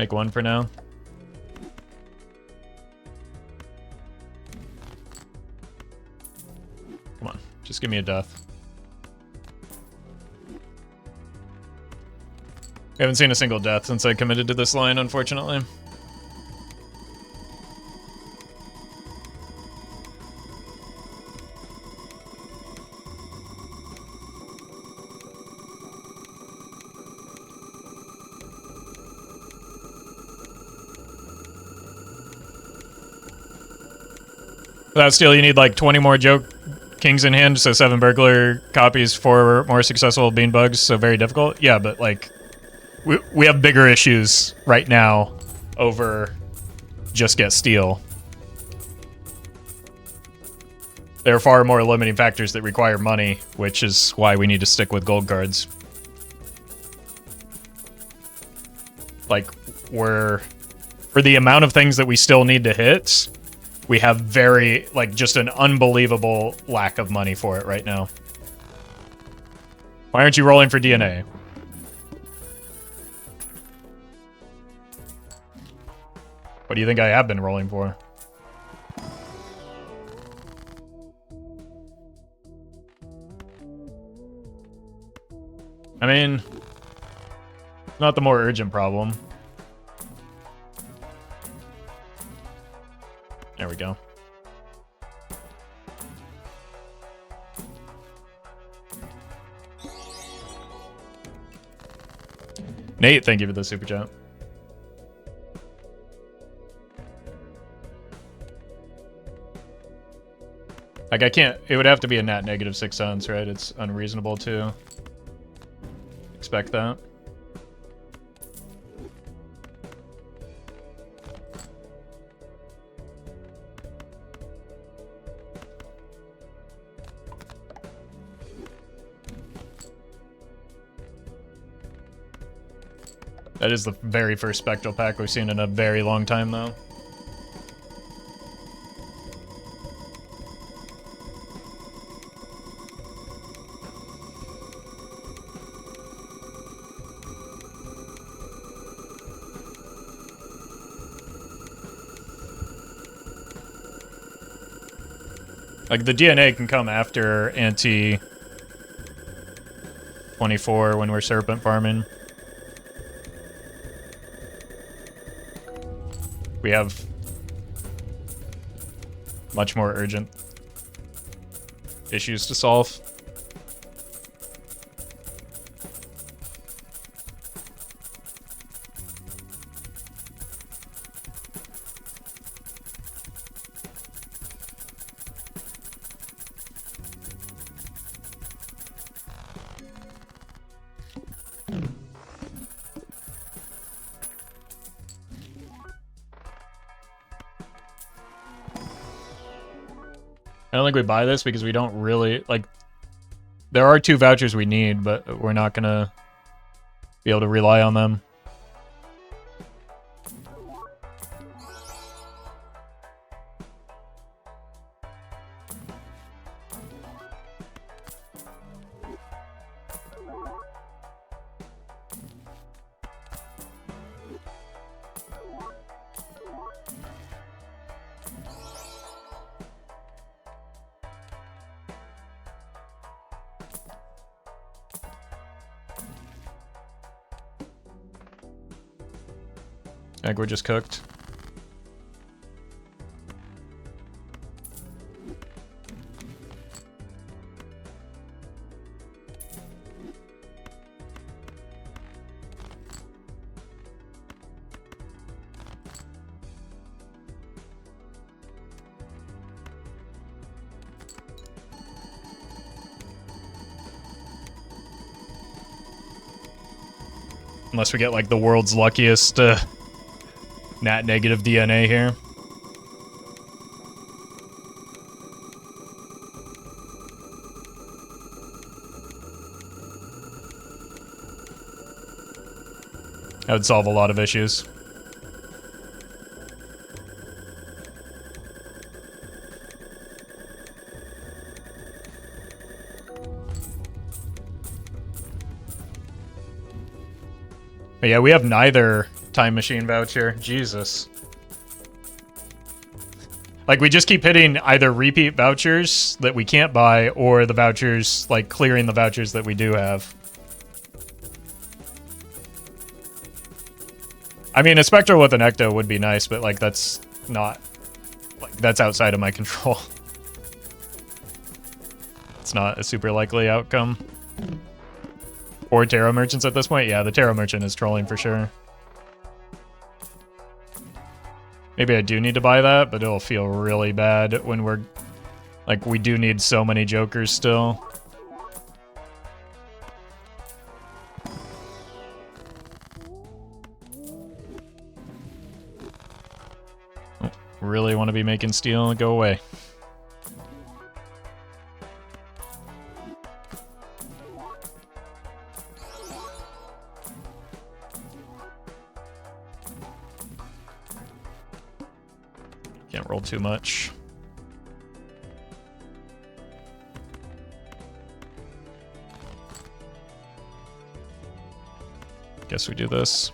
Make one for now. Come on, just give me a death. I haven't seen a single death since I committed to this line, unfortunately. Without steal, you need like 20 more kings in hand, so 7 burglar copies, 4 more successful bean bugs, so very difficult. Yeah, but like, we have bigger issues right now over just get steal. There are far more limiting factors that require money, which is why we need to stick with gold cards. Like, for the amount of things that we still need to hit, we have very, like, just an unbelievable lack of money for it right now. Why aren't you rolling for DNA? What do you think I have been rolling for? I mean, not the more urgent problem. There we go. Nate, thank you for the super chat. Like, I can't, it would have to be a nat negative 6 cents, right? It's unreasonable to expect that. That is the very first Spectral pack we've seen in a very long time, though. Like, the DNA can come after ante 24 when we're serpent farming. We have much more urgent issues to solve. I don't think we buy this because we don't really, like, there are 2 vouchers we need, but we're not gonna be able to rely on them. I think we're just cooked. Unless we get like the world's luckiest nat negative DNA here. That would solve a lot of issues. But yeah, we have neither time machine voucher. Jesus. Like, we just keep hitting either repeat vouchers that we can't buy, or the vouchers, like, clearing the vouchers that we do have. I mean, a Spectral with an Ecto would be nice, but, like, that's not... Like, that's outside of my control. It's not a super likely outcome. Or Tarot Merchants at this point? Yeah, the Tarot Merchant is trolling for sure. Maybe I do need to buy that, but it'll feel really bad when we're... Like, we do need so many Jokers still. Oh, really want to be making steel go away. Can't roll too much. Guess we do this.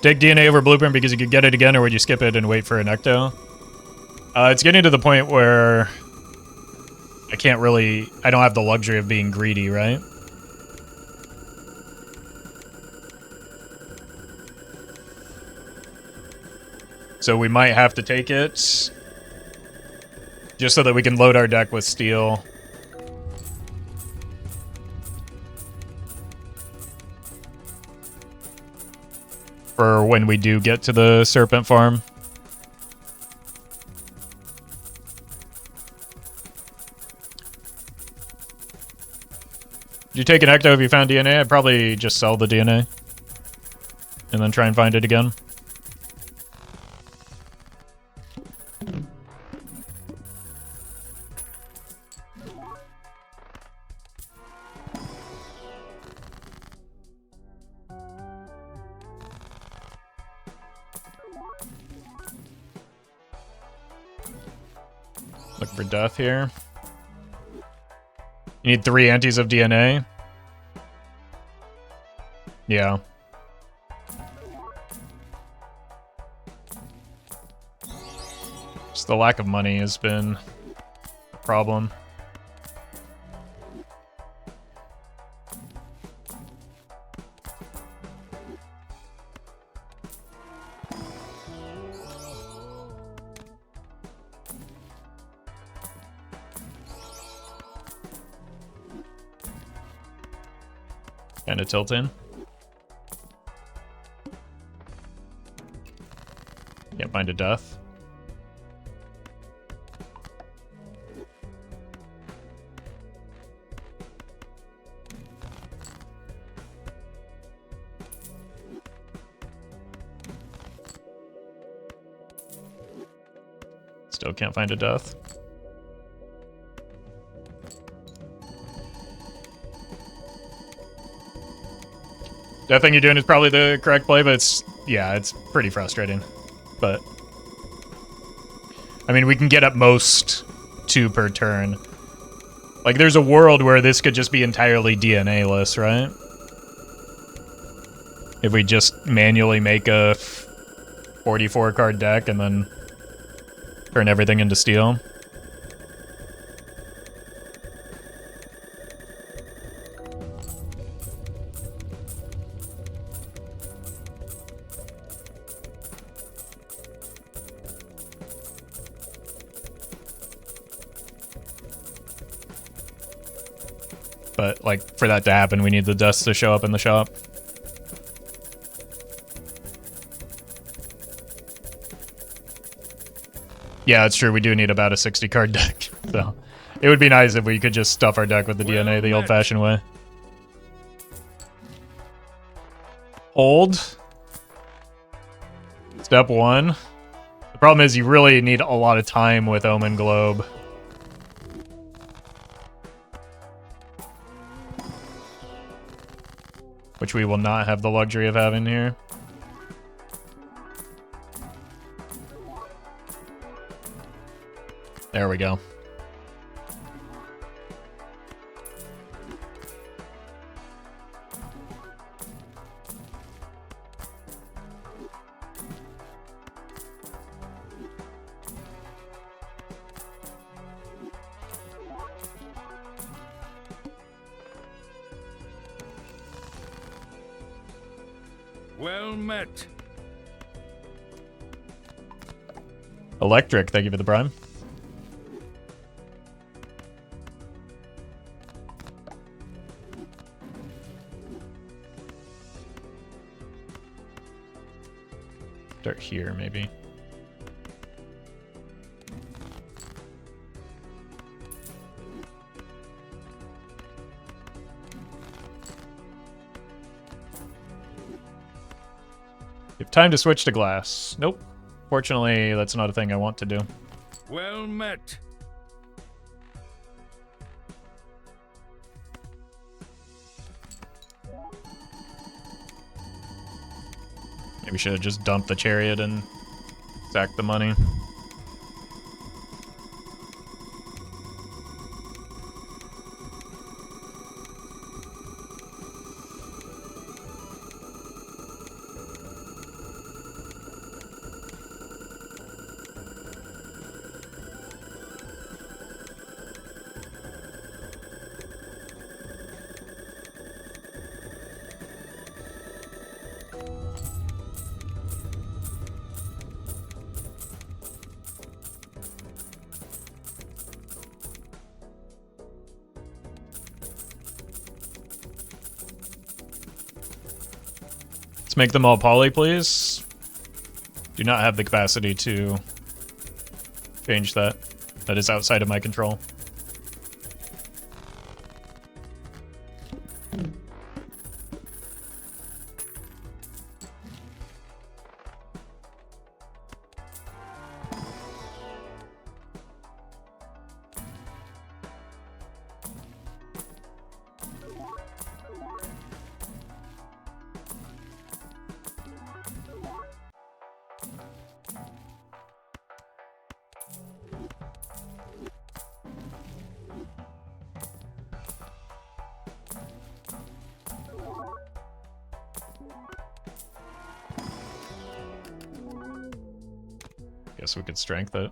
Take DNA over Blueprint because you could get it again, or would you skip it and wait for an Ecto? It's getting to the point where I can't really... I don't have the luxury of being greedy, right? So we might have to take it just so that we can load our deck with steel. For when we do get to the Serpent Farm. Did you take an Ecto if you found DNA? I'd probably just sell the DNA. And then try and find it again. Look for death here. You need 3 antes of DNA. Yeah. Just the lack of money has been a problem. Kind of tilting. Can't find a death. Still can't find a death. That thing you're doing is probably the correct play, but it's pretty frustrating. But I mean, we can get at most 2 per turn. Like, there's a world where this could just be entirely DNA-less, right? If we just manually make a 44 card deck and then turn everything into steel. But, like, for that to happen, we need the dust to show up in the shop. Yeah, it's true. We do need about a 60-card deck. So, it would be nice if we could just stuff our deck with the DNA the old-fashioned way. Hold. Step 1. The problem is you really need a lot of time with Omen Globe. which we will not have the luxury of having here. There we go. Well met. Electric, thank you for the prime. Start here, maybe. You have time to switch to glass. Nope. Fortunately, that's not a thing I want to do. Well met. Maybe we should have just dumped the chariot and sacked the money. Let's make them all poly, please. Do not have the capacity to change that. That is outside of my control. Guess we could strength it.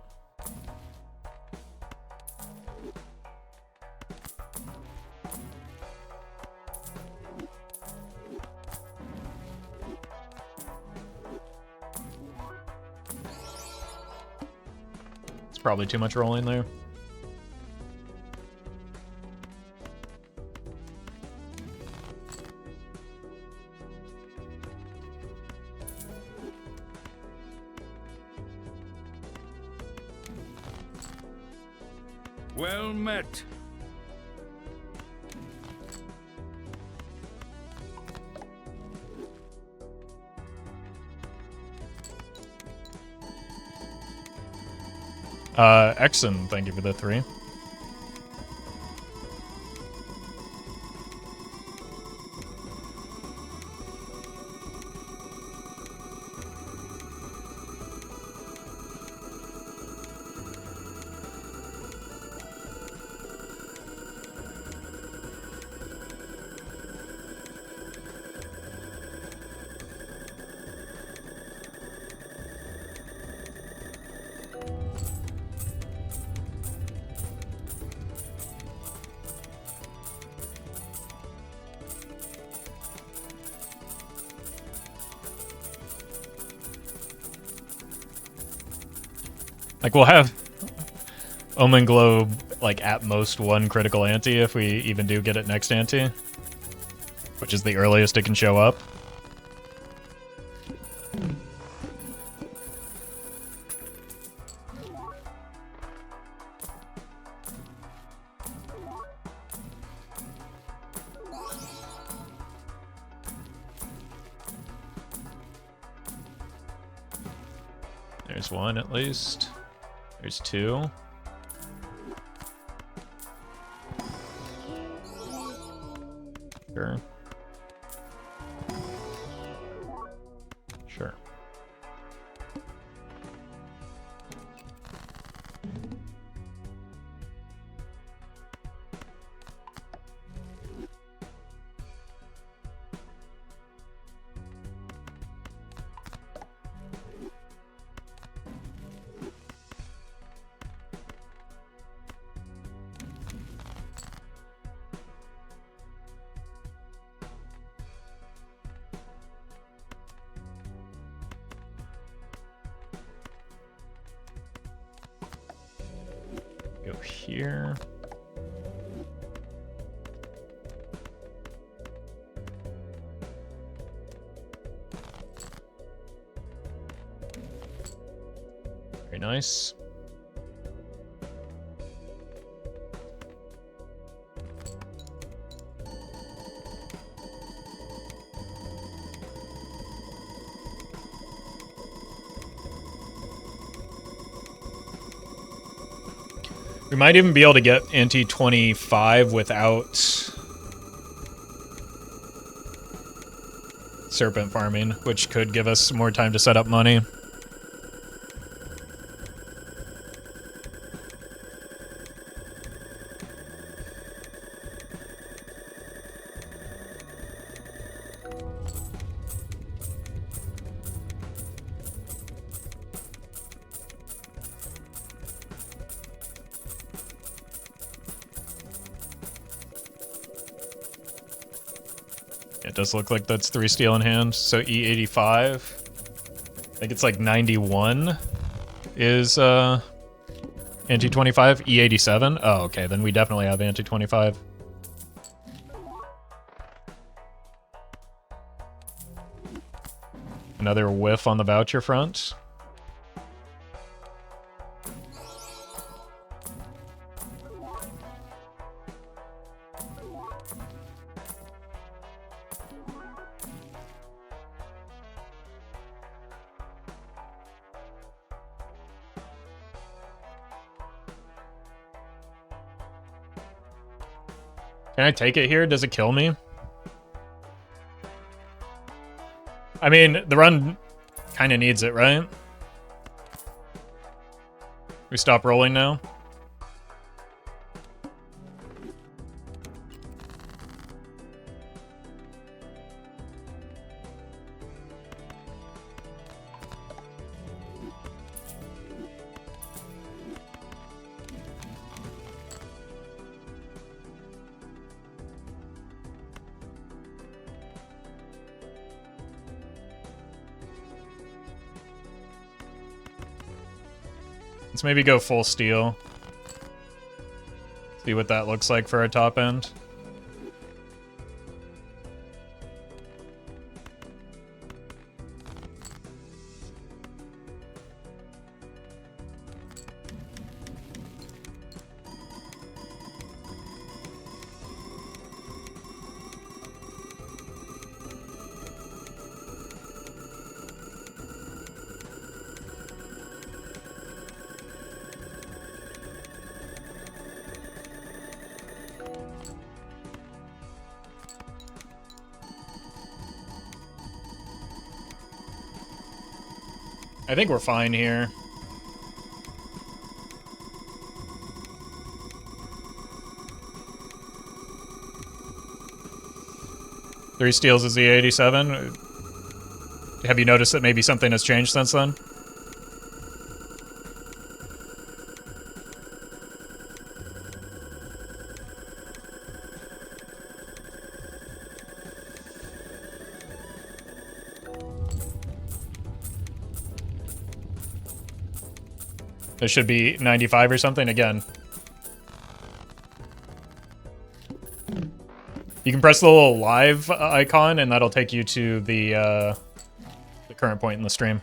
It's probably too much rolling there. Well met. Exon, thank you for the 3. Like, we'll have Omen Globe, like, at most 1 critical ante if we even do get it next ante, which is the earliest it can show up. There's 1 at least. There's 2. Sure. Go here. Very nice. We might even be able to get ante 25 without serpent farming, which could give us more time to set up money. It does look like that's 3 steel in hand, so E85. I think it's like 91 is ante 25. E87. Oh, okay, then we definitely have ante 25. Another whiff on the voucher front. Can I take it here? Does it kill me? I mean, the run kind of needs it, right? We stop rolling now? Let's maybe go full steel. See what that looks like for our top end. I think we're fine here. Three steals is the 87. Have you noticed that maybe something has changed since then? There should be 95 or something again. You can press the little live icon and that'll take you to the current point in the stream.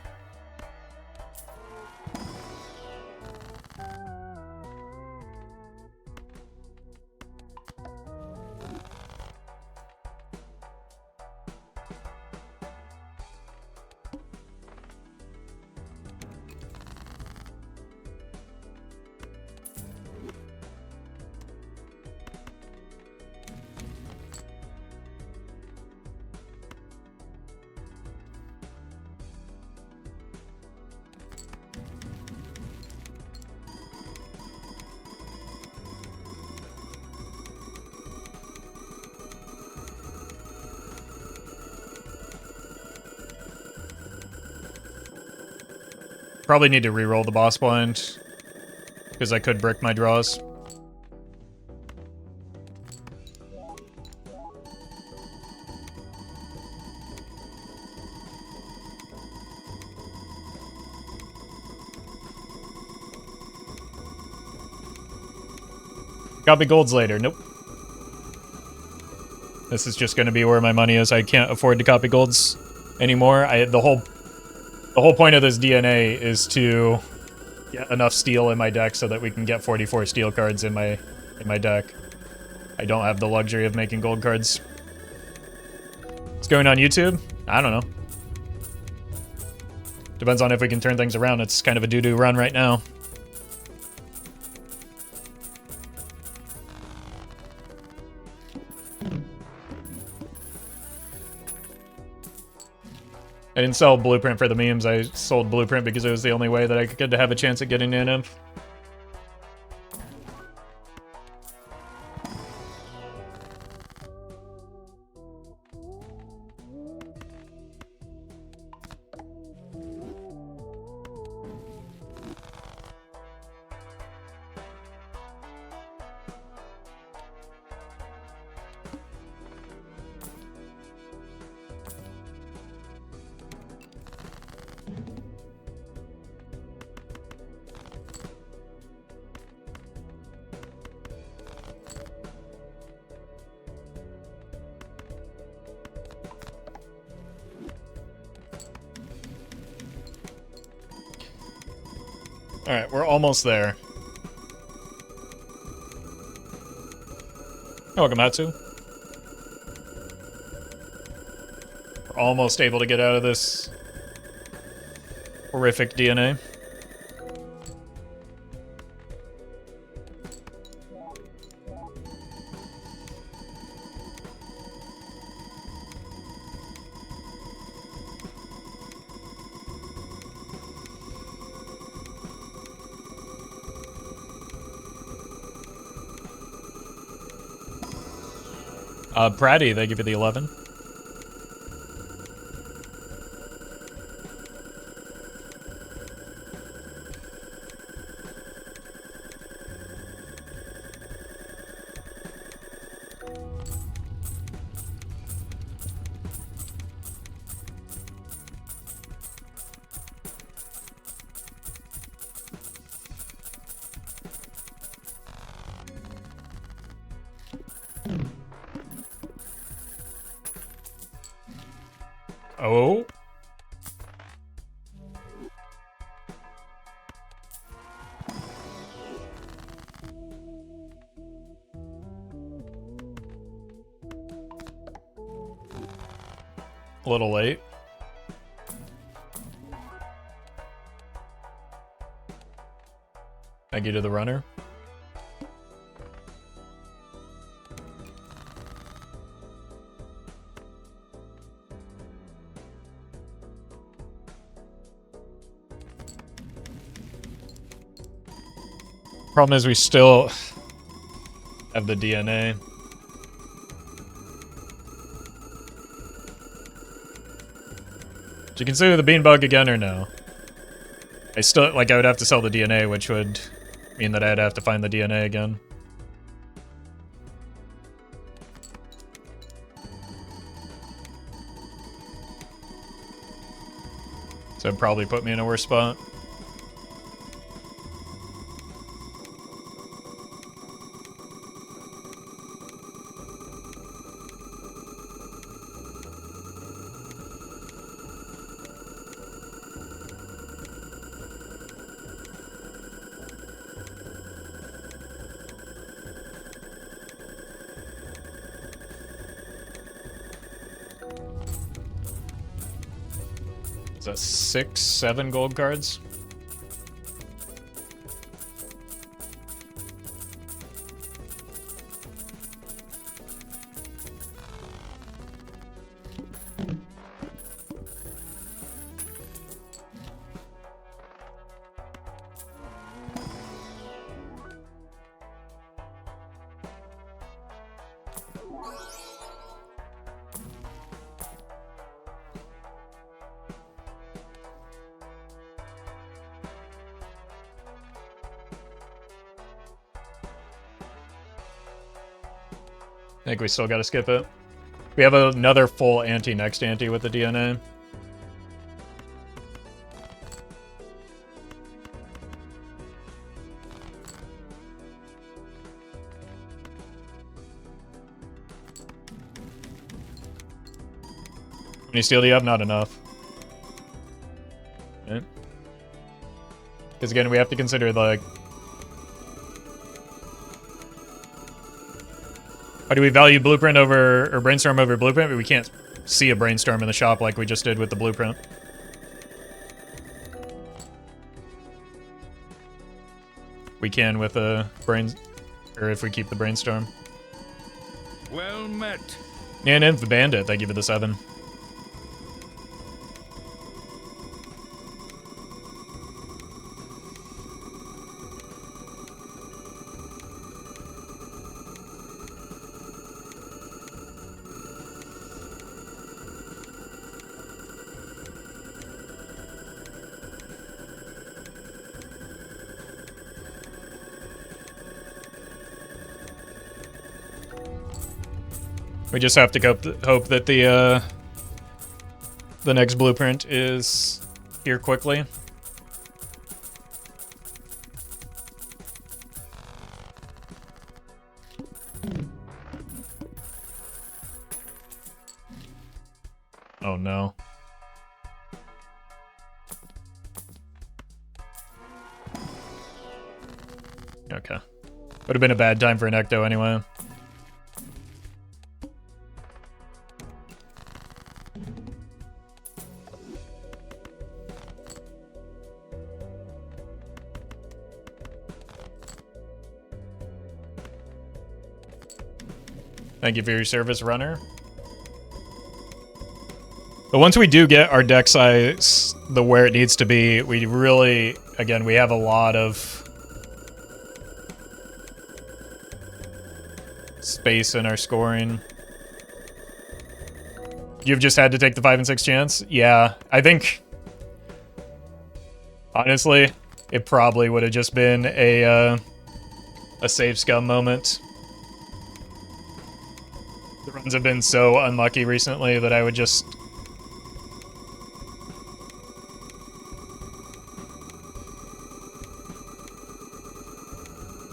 Probably need to re-roll the boss blind, because I could brick my draws. Copy golds later. Nope. This is just going to be where my money is. I can't afford to copy golds anymore. The whole point of this DNA is to get enough steel in my deck so that we can get 44 steel cards in my deck. I don't have the luxury of making gold cards. What's going on YouTube? I don't know. Depends on if we can turn things around. It's kind of a doo-doo run right now. I didn't sell Blueprint for the memes. I sold Blueprint because it was the only way that I could have a chance at getting naneinf. Alright, we're almost there. Welcome, Hatsu. We're almost able to get out of this horrific DNA. Pratty, thank you for the 11. Oh. A little late. Thank you to the runner. Problem is we still have the DNA. Did you consider the beanbug again or no? I still, like, I would have to sell the DNA, which would mean that I'd have to find the DNA again. So it'd probably put me in a worse spot. Is that 6, 7 gold cards? I think we still gotta skip it. We have another full ante next ante with the DNA. many steel do you have? Not enough. Because again, we have to consider, like... How do we value blueprint over... or brainstorm over blueprint? But we can't see a brainstorm in the shop like we just did with the blueprint. We can with a brain... or if we keep the brainstorm. Well met. Naneinf Bandit, thank you for the 7. We just have to hope that the next blueprint is here quickly. Oh no. Okay. Would have been a bad time for an ecto anyway. Thank you for your service, runner. But once we do get our deck size where it needs to be, we really, again, we have a lot of space in our scoring. You've just had to take the 5 and 6 chance? Yeah, I think, honestly, it probably would have just been a save scum moment. The runs have been so unlucky recently that I would just...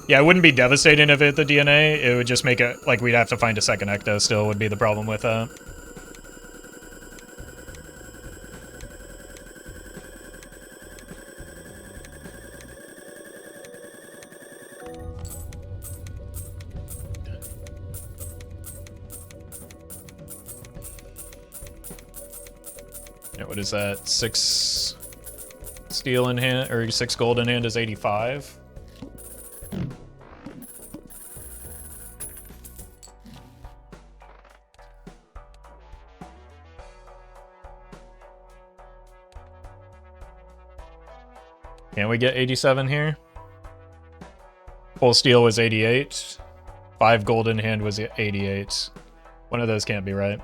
Yeah, it wouldn't be devastating if it hit the DNA. It would just make it like we'd have to find a second ecto still would be the problem with that. Yeah, what is that? 6 steel in hand, or 6 gold in hand is 85. Can we get 87 here? Full steel was 88. 5 gold in hand was 88. One of those can't be right.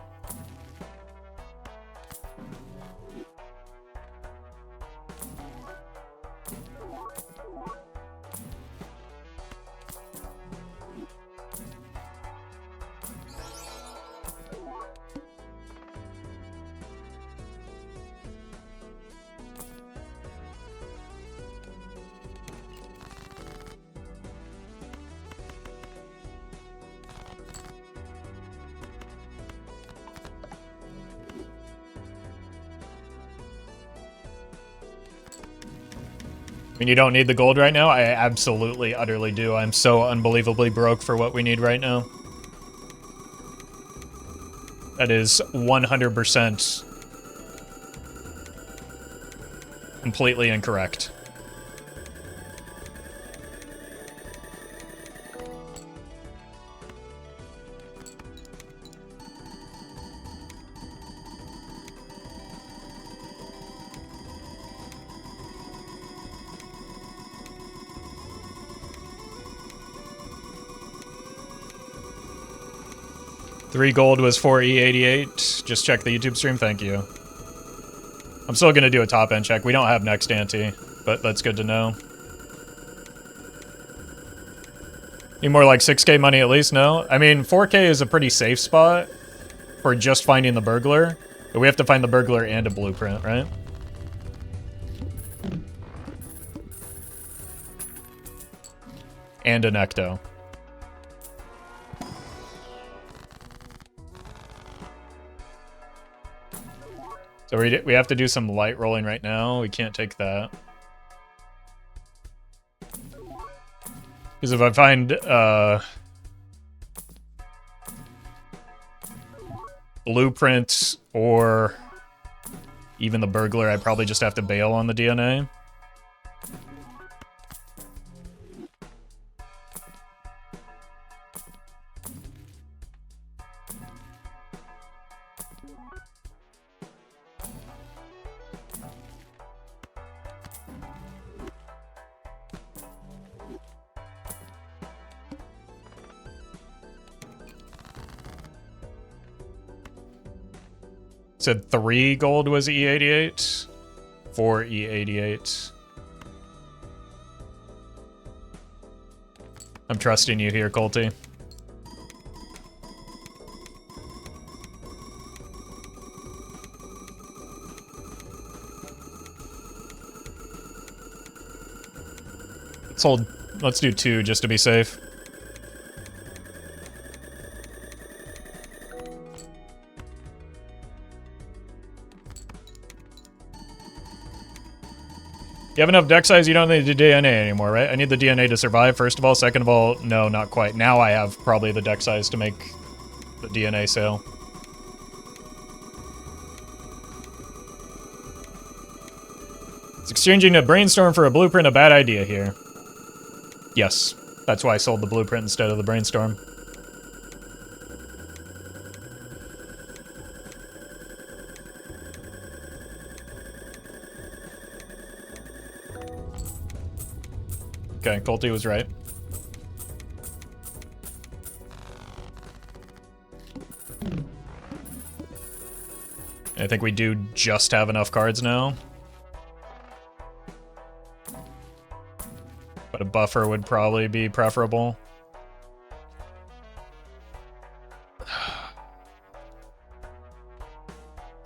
I mean, you don't need the gold right now? I absolutely, utterly do. I'm so unbelievably broke for what we need right now. That is 100% completely incorrect. $3 gold was 4E88. Just check the YouTube stream, thank you. I'm still gonna do a top end check. We don't have next ante, but that's good to know. Need more like 6k money at least, no? I mean, 4k is a pretty safe spot for just finding the burglar, but we have to find the burglar and a blueprint, right? And an ecto. So we have to do some light rolling right now. We can't take that. Because if I find blueprints or even the burglar, I probably just have to bail on the DNA. Said 3 gold was E88, 4 E88. I'm trusting you here, Colty. Let's do 2 just to be safe. You have enough deck size, you don't need the DNA anymore, right? I need the DNA to survive, first of all. Second of all, no, not quite. Now I have probably the deck size to make the DNA sale. Is exchanging a brainstorm for a blueprint a bad idea here? Yes. That's why I sold the blueprint instead of the brainstorm. Okay, Colty was right. I think we do just have enough cards now. But a buffer would probably be preferable.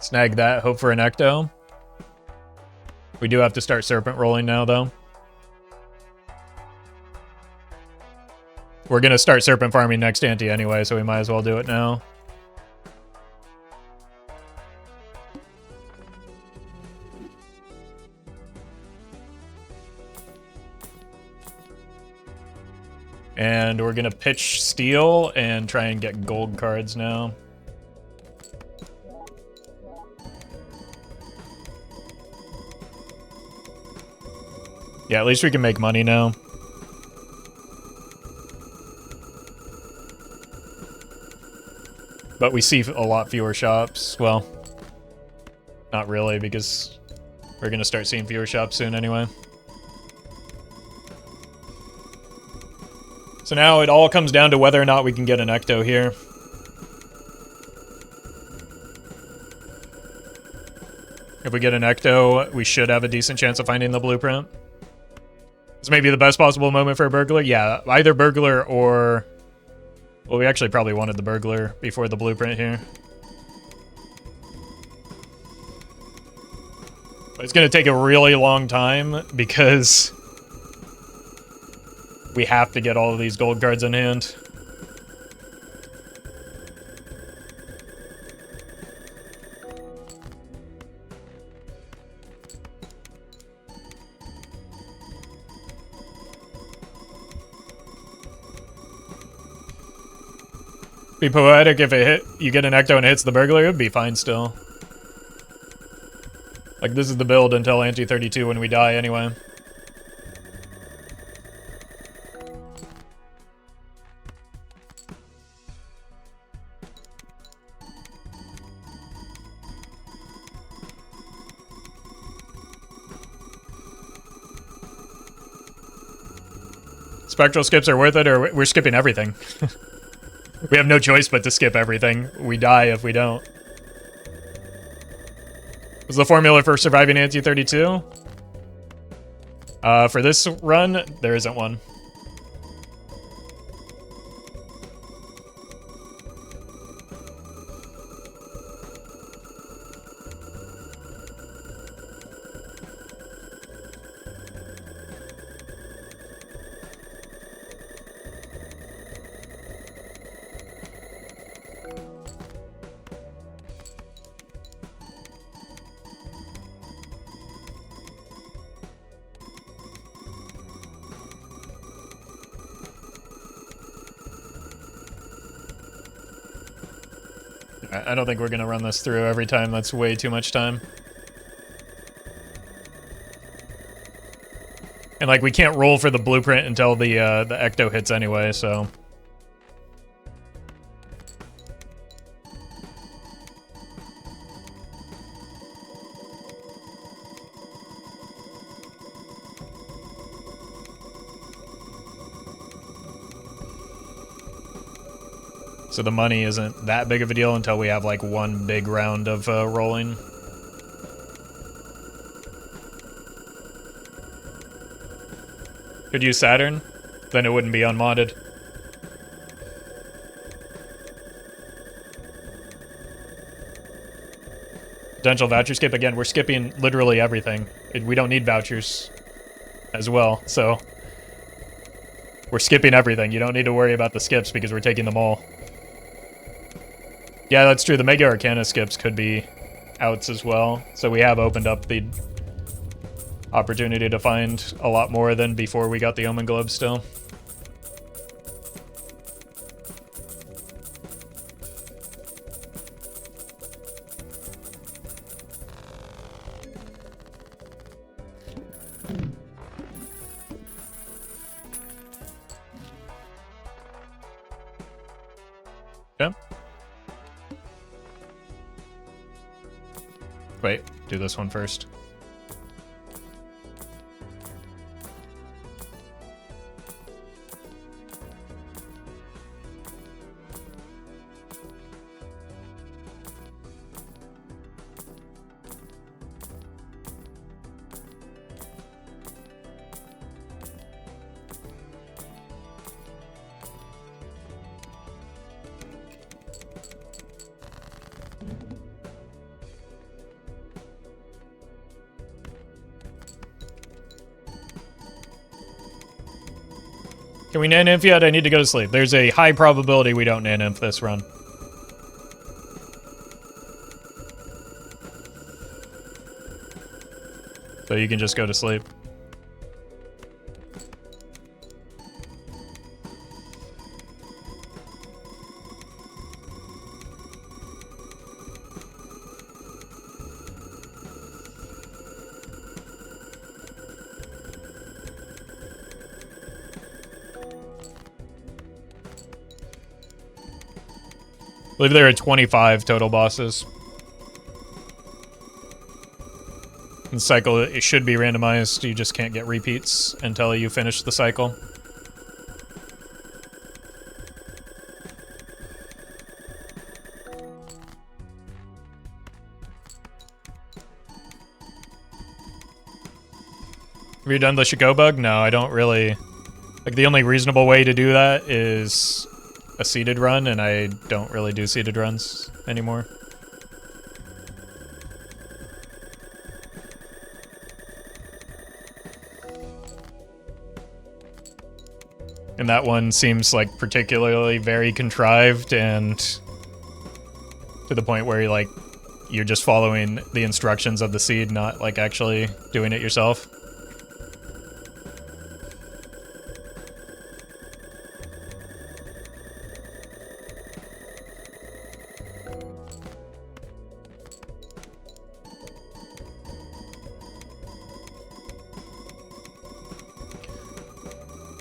Snag that, hope for an ecto. We do have to start serpent rolling now, though. We're gonna start serpent farming next ante anyway, so we might as well do it now. And we're gonna pitch steel and try and get gold cards now. Yeah, at least we can make money now. But we see a lot fewer shops. Well, not really, because we're gonna start seeing fewer shops soon anyway. So now it all comes down to whether or not we can get an ecto here. If we get an ecto, we should have a decent chance of finding the blueprint. This may be the best possible moment for a burglar. Yeah, either burglar or... Well, we actually probably wanted the burglar before the blueprint here. But it's going to take a really long time because we have to get all of these gold cards in hand. Be poetic if you get an ecto and it hits the burglar, it would be fine still. Like, this is the build until ante 32 when we die anyway. Spectral skips are worth it, or we're skipping everything. We have no choice but to skip everything. We die if we don't. What's the formula for surviving ante 32? For this run, there isn't one. I don't think we're gonna run this through every time. That's way too much time. And like, we can't roll for the blueprint until the ecto hits anyway, so. So the money isn't that big of a deal until we have like one big round of rolling. Could use Saturn, then it wouldn't be unmodded. Potential voucher skip, again, we're skipping literally everything. We don't need vouchers as well, so we're skipping everything. You don't need to worry about the skips because we're taking them all. Yeah, that's true. The Mega Arcana skips could be outs as well, so we have opened up the opportunity to find a lot more than before we got the Omen Globe still. Yeah. Wait, do this one first. Can we naneinf yet? I need to go to sleep. There's a high probability we don't naneinf this run. So you can just go to sleep. I believe there are 25 total bosses. In the cycle, it should be randomized. You just can't get repeats until you finish the cycle. Have you done the Shago bug? No, I don't really. Like, the only reasonable way to do that is a seeded run, and I don't really do seeded runs anymore. And that one seems like particularly very contrived and to the point where you're just following the instructions of the seed, not like actually doing it yourself.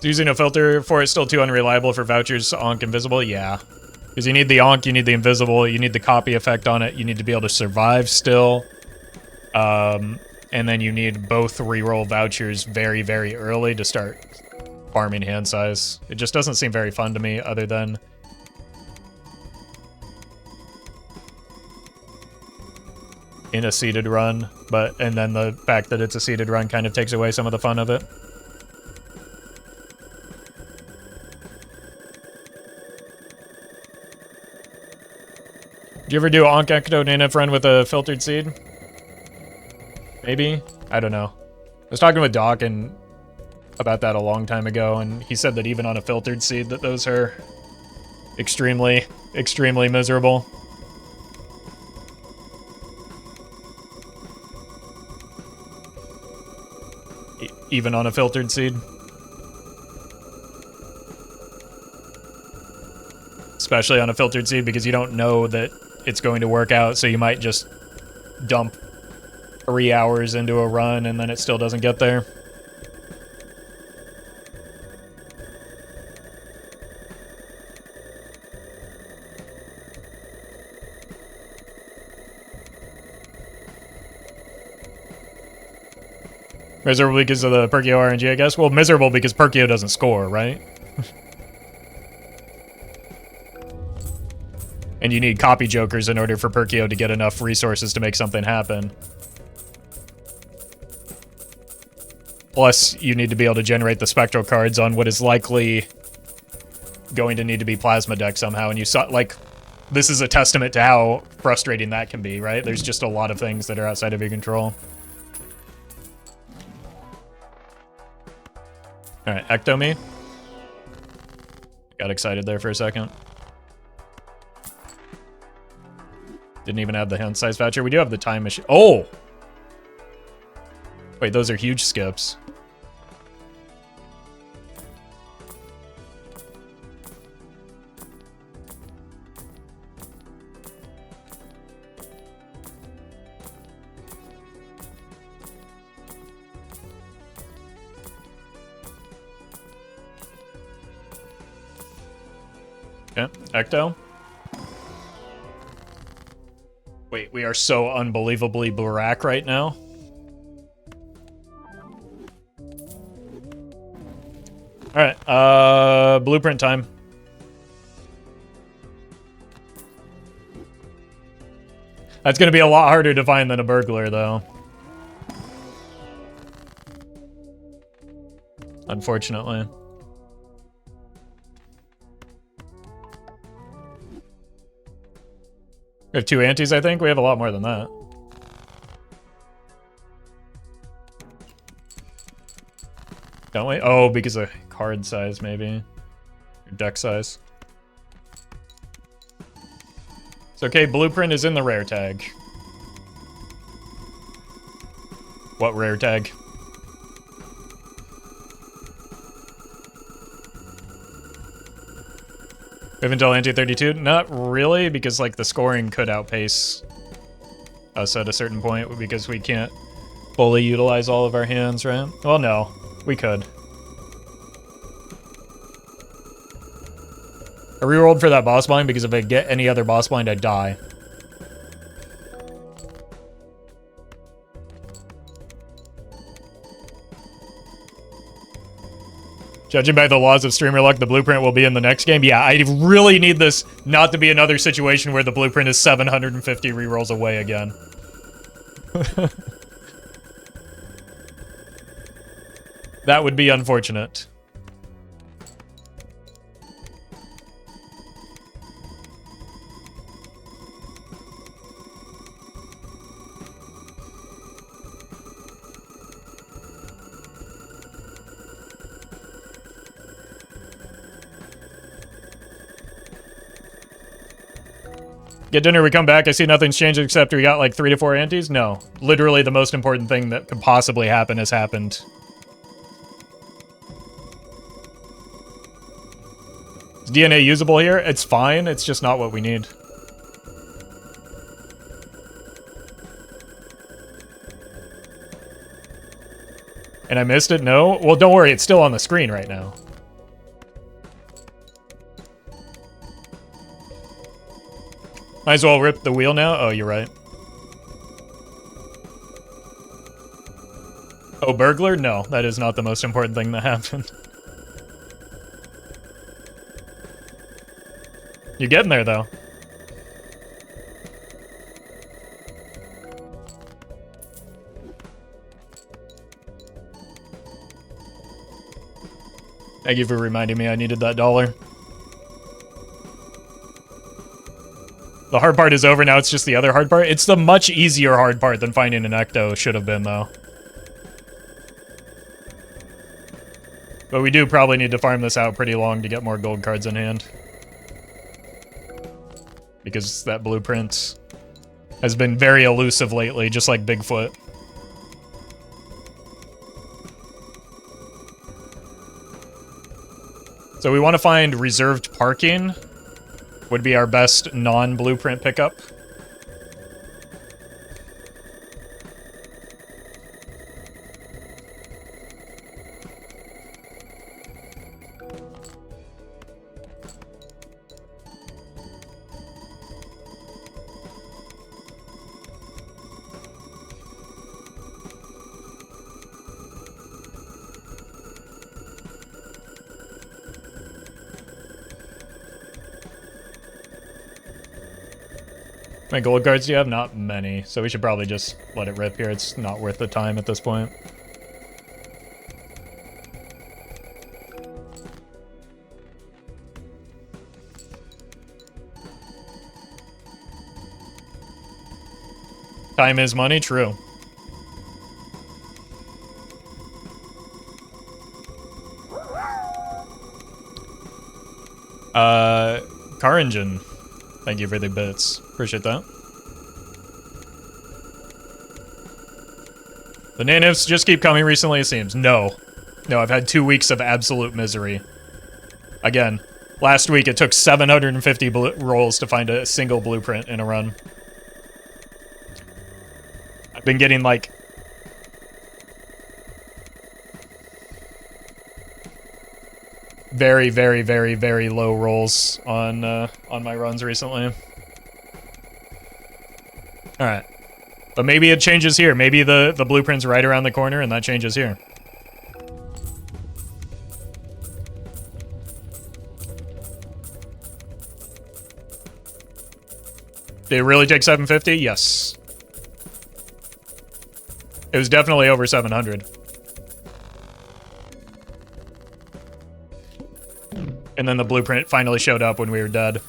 Using a filter for it still too unreliable for vouchers. Onk invisible, yeah. Because you need the onk, you need the invisible, you need the copy effect on it, you need to be able to survive still. And then you need both reroll vouchers very, very early to start farming hand size. It just doesn't seem very fun to me other than in a seeded run, and then the fact that it's a seeded run kind of takes away some of the fun of it. Did you ever do Onk Ecto naneinf run with a filtered seed? Maybe? I don't know. I was talking with Doc about that a long time ago, and he said that even on a filtered seed that those are extremely, extremely miserable. Even on a filtered seed. Especially on a filtered seed, because you don't know that it's going to work out, so you might just dump 3 hours into a run and then it still doesn't get there. Miserable because of the Perkio RNG, I guess? Well, miserable because Perkio doesn't score, right? And you need copy jokers in order for Perkio to get enough resources to make something happen. Plus, you need to be able to generate the spectral cards on what is likely going to need to be plasma deck somehow. And you saw, like, this is a testament to how frustrating that can be, right? There's just a lot of things that are outside of your control. Alright, Ecto me. Got excited there for a second. Didn't even have the hand size voucher. We do have the time machine. Oh! Wait, those are huge skips. Okay, Ecto. Wait, we are so unbelievably Barak right now. Alright, blueprint time. That's gonna be a lot harder to find than a burglar, though. Unfortunately. We have 2 antes, I think. We have a lot more than that. Don't we? Oh, because of card size, maybe. Or deck size. It's okay, blueprint is in the rare tag. What rare tag? We have until ante 32? Not really, because like the scoring could outpace us at a certain point because we can't fully utilize all of our hands, right? Well, no, we could. I rerolled for that boss blind because if I get any other boss blind, I'd die. Judging by the laws of streamer luck, the blueprint will be in the next game. Yeah, I really need this not to be another situation where the blueprint is 750 rerolls away again. That would be unfortunate. Get dinner, we come back. I see nothing's changed except we got like 3 to 4 antes. No. Literally the most important thing that could possibly happen has happened. Is DNA usable here? It's fine. It's just not what we need. And I missed it? No? Well, don't worry. It's still on the screen right now. Might as well rip the wheel now. Oh, you're right. Oh, burglar? No, that is not the most important thing that happened. You're getting there, though. Thank you for reminding me I needed that $1. The hard part is over, now it's just the other hard part. It's the much easier hard part than finding an Ecto should have been, though. But we do probably need to farm this out pretty long to get more gold cards in hand. Because that blueprint has been very elusive lately, just like Bigfoot. So we want to find reserved parking. Would be our best non-blueprint pickup. How many gold cards do you have? Not many, so we should probably just let it rip here. It's not worth the time at this point. Time is money, true. Car engine. Thank you for the bits. Appreciate that. The naneinfs just keep coming recently, it seems. No. No, I've had 2 weeks of absolute misery. Again, last week it took 750 rolls to find a single blueprint in a run. I've been getting like very, very, very, very low rolls on my runs recently. All right, but maybe it changes here. Maybe the blueprint's right around the corner, and that changes here. Did it really take 750? Yes. It was definitely over 700. And then the blueprint finally showed up when we were dead.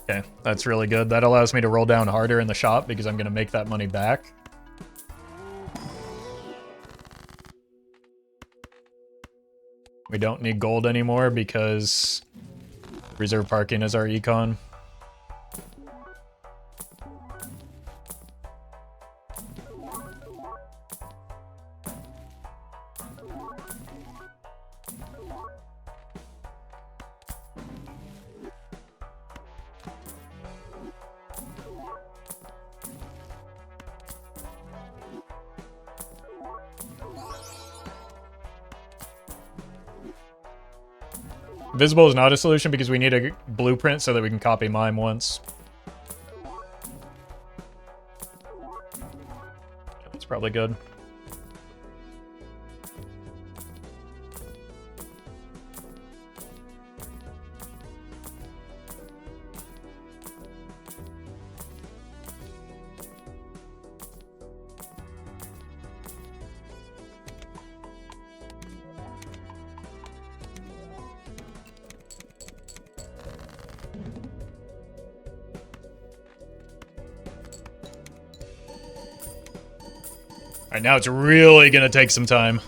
Okay, that's really good. That allows me to roll down harder in the shop because I'm going to make that money back. We don't need gold anymore because reserve parking is our econ. Visible is not a solution because we need a blueprint so that we can copy mime once. That's probably good. All right, now it's really gonna take some time.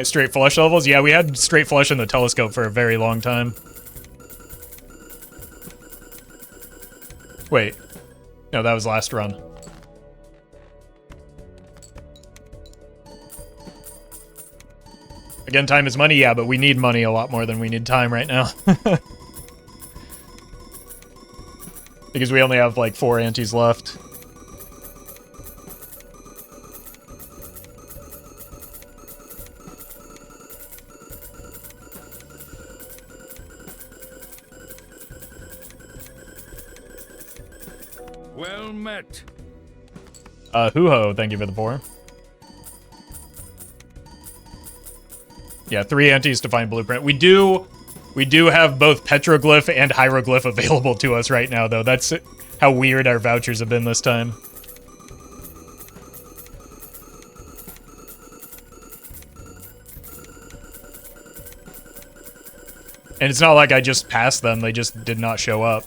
Straight flush levels? Yeah, we had straight flush in the telescope for a very long time. Wait. No, that was last run. Again, time is money, yeah, but we need money a lot more than we need time right now. Because we only have like 4 antes left. Well met. Hoo-ho, thank you for the 4. Yeah, 3 antes to find blueprint. We do have both petroglyph and hieroglyph available to us right now, though. That's how weird our vouchers have been this time. And it's not like I just passed them, they just did not show up.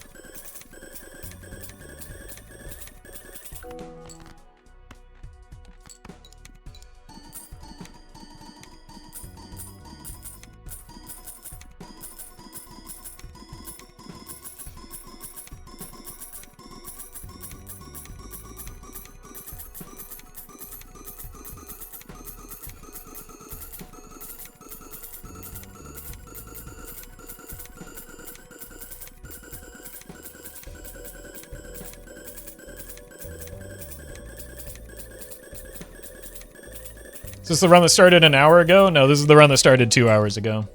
Is this the run that started an hour ago? No, this is the run that started 2 hours ago.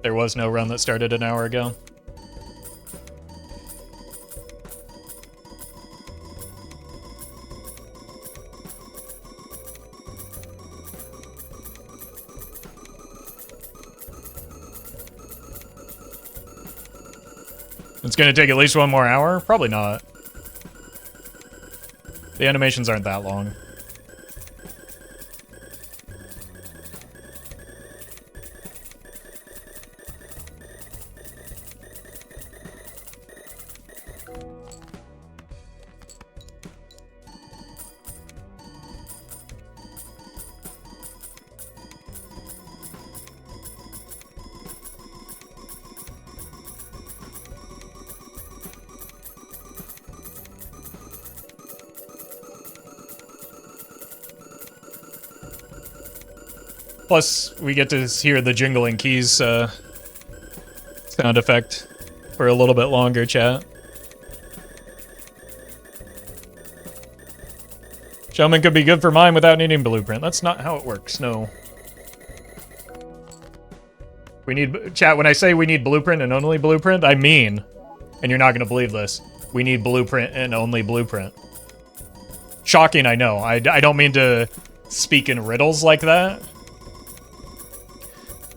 There was no run that started an hour ago. It's gonna take at least 1 more hour? Probably not. The animations aren't that long. Plus, we get to hear the jingling keys sound effect for a little bit longer, chat. Showman could be good for mine without needing blueprint. That's not how it works, no. We need, chat, when I say we need blueprint and only blueprint, I mean, and you're not gonna believe this, we need blueprint and only blueprint. Shocking, I know. I don't mean to speak in riddles like that.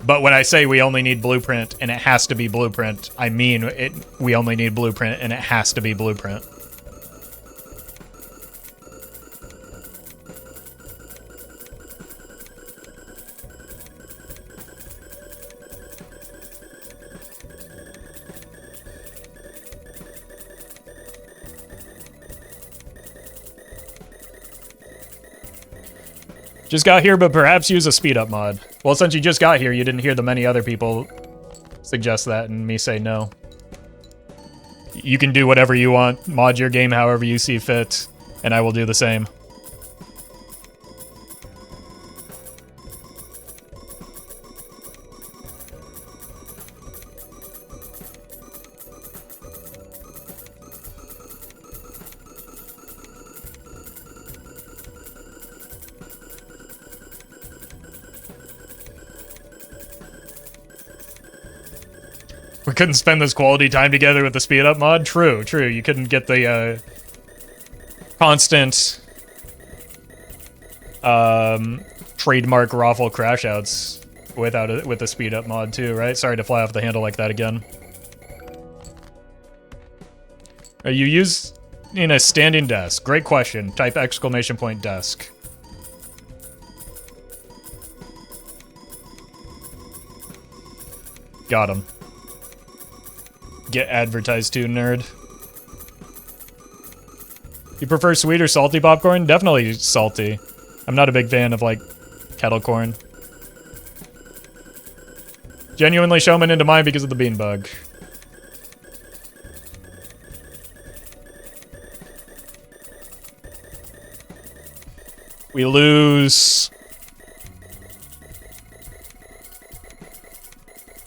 But when I say we only need blueprint and it has to be blueprint, I mean it. We only need blueprint and it has to be blueprint. Just got here, but perhaps use a speed up mod. Well, since you just got here, you didn't hear the many other people suggest that and me say no. You can do whatever you want, mod your game however you see fit, and I will do the same. We couldn't spend this quality time together with the speed up mod? True, true. You couldn't get the constant trademark Roffle crashouts without it with the speed up mod too, right? Sorry to fly off the handle like that again. Are you using a standing desk? Great question. Type exclamation point desk. Got him. Get advertised to, nerd. You prefer sweet or salty popcorn? Definitely salty. I'm not a big fan of, like, kettle corn. Genuinely showman into mine because of the bean bug. We lose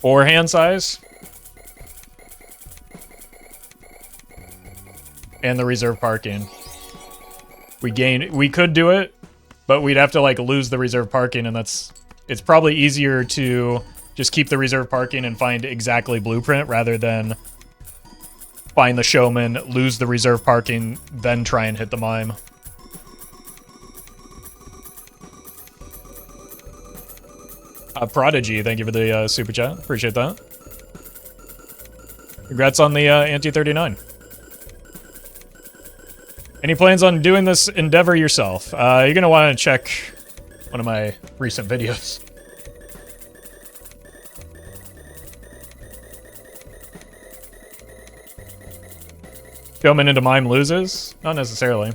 4 hand size. And the reserve parking. We could do it, but we'd have to like lose the reserve parking, and it's probably easier to just keep the reserve parking and find exactly blueprint rather than find the showman, lose the reserve parking, then try and hit the mime. Prodigy, thank you for the super chat. Appreciate that. Congrats on the ante 39. Any plans on doing this endeavor yourself? You're gonna want to check one of my recent videos. Showman into mime loses? Not necessarily.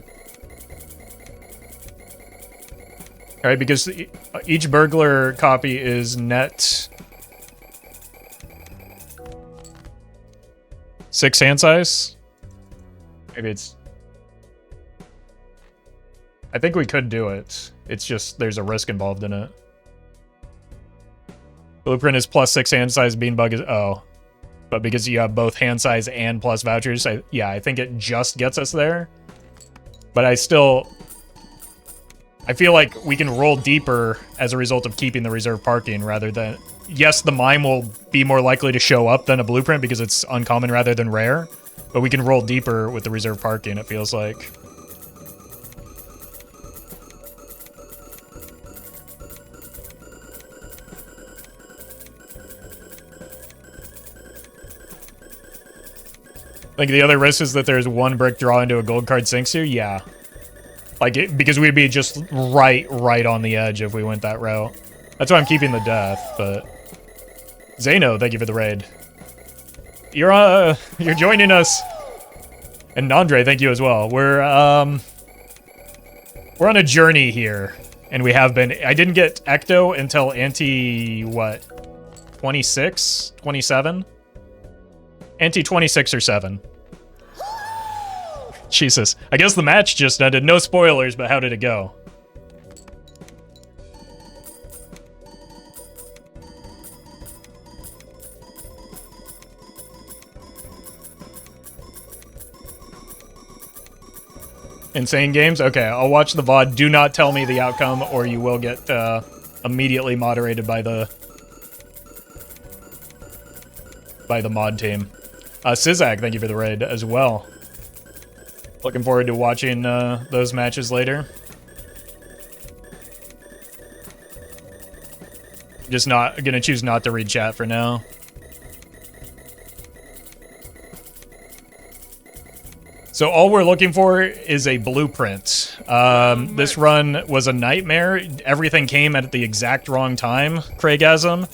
Alright, because each burglar copy is net 6 hand size? Maybe it's... I think we could do it. It's just there's a risk involved in it. Blueprint is plus 6 hand size, beanbug is... Oh. But because you have both hand size and plus vouchers, yeah, I think it just gets us there. But I still... I feel like we can roll deeper as a result of keeping the reserve parking rather than... Yes, the mime will be more likely to show up than a blueprint because it's uncommon rather than rare, but we can roll deeper with the reserve parking, it feels like. I think the other risk is that there's one brick draw into a gold card sinks here. Yeah. Like, because we'd be just right on the edge if we went that route. That's why I'm keeping the death, but... Zeno, thank you for the raid. You're joining us. And Nandre, thank you as well. We're on a journey here. And we have been... I didn't get Ecto until ante, what? 26? 27? Ante 26 or 7. Jesus. I guess the match just ended. No spoilers, but how did it go? Insane Games? Okay, I'll watch the VOD. Do not tell me the outcome or you will get immediately moderated by the mod team. Sizak, thank you for the raid as well. Looking forward to watching those matches later. Just gonna choose not to read chat for now. So all we're looking for is a blueprint. This run was a nightmare. Everything came at the exact wrong time, Craigasm.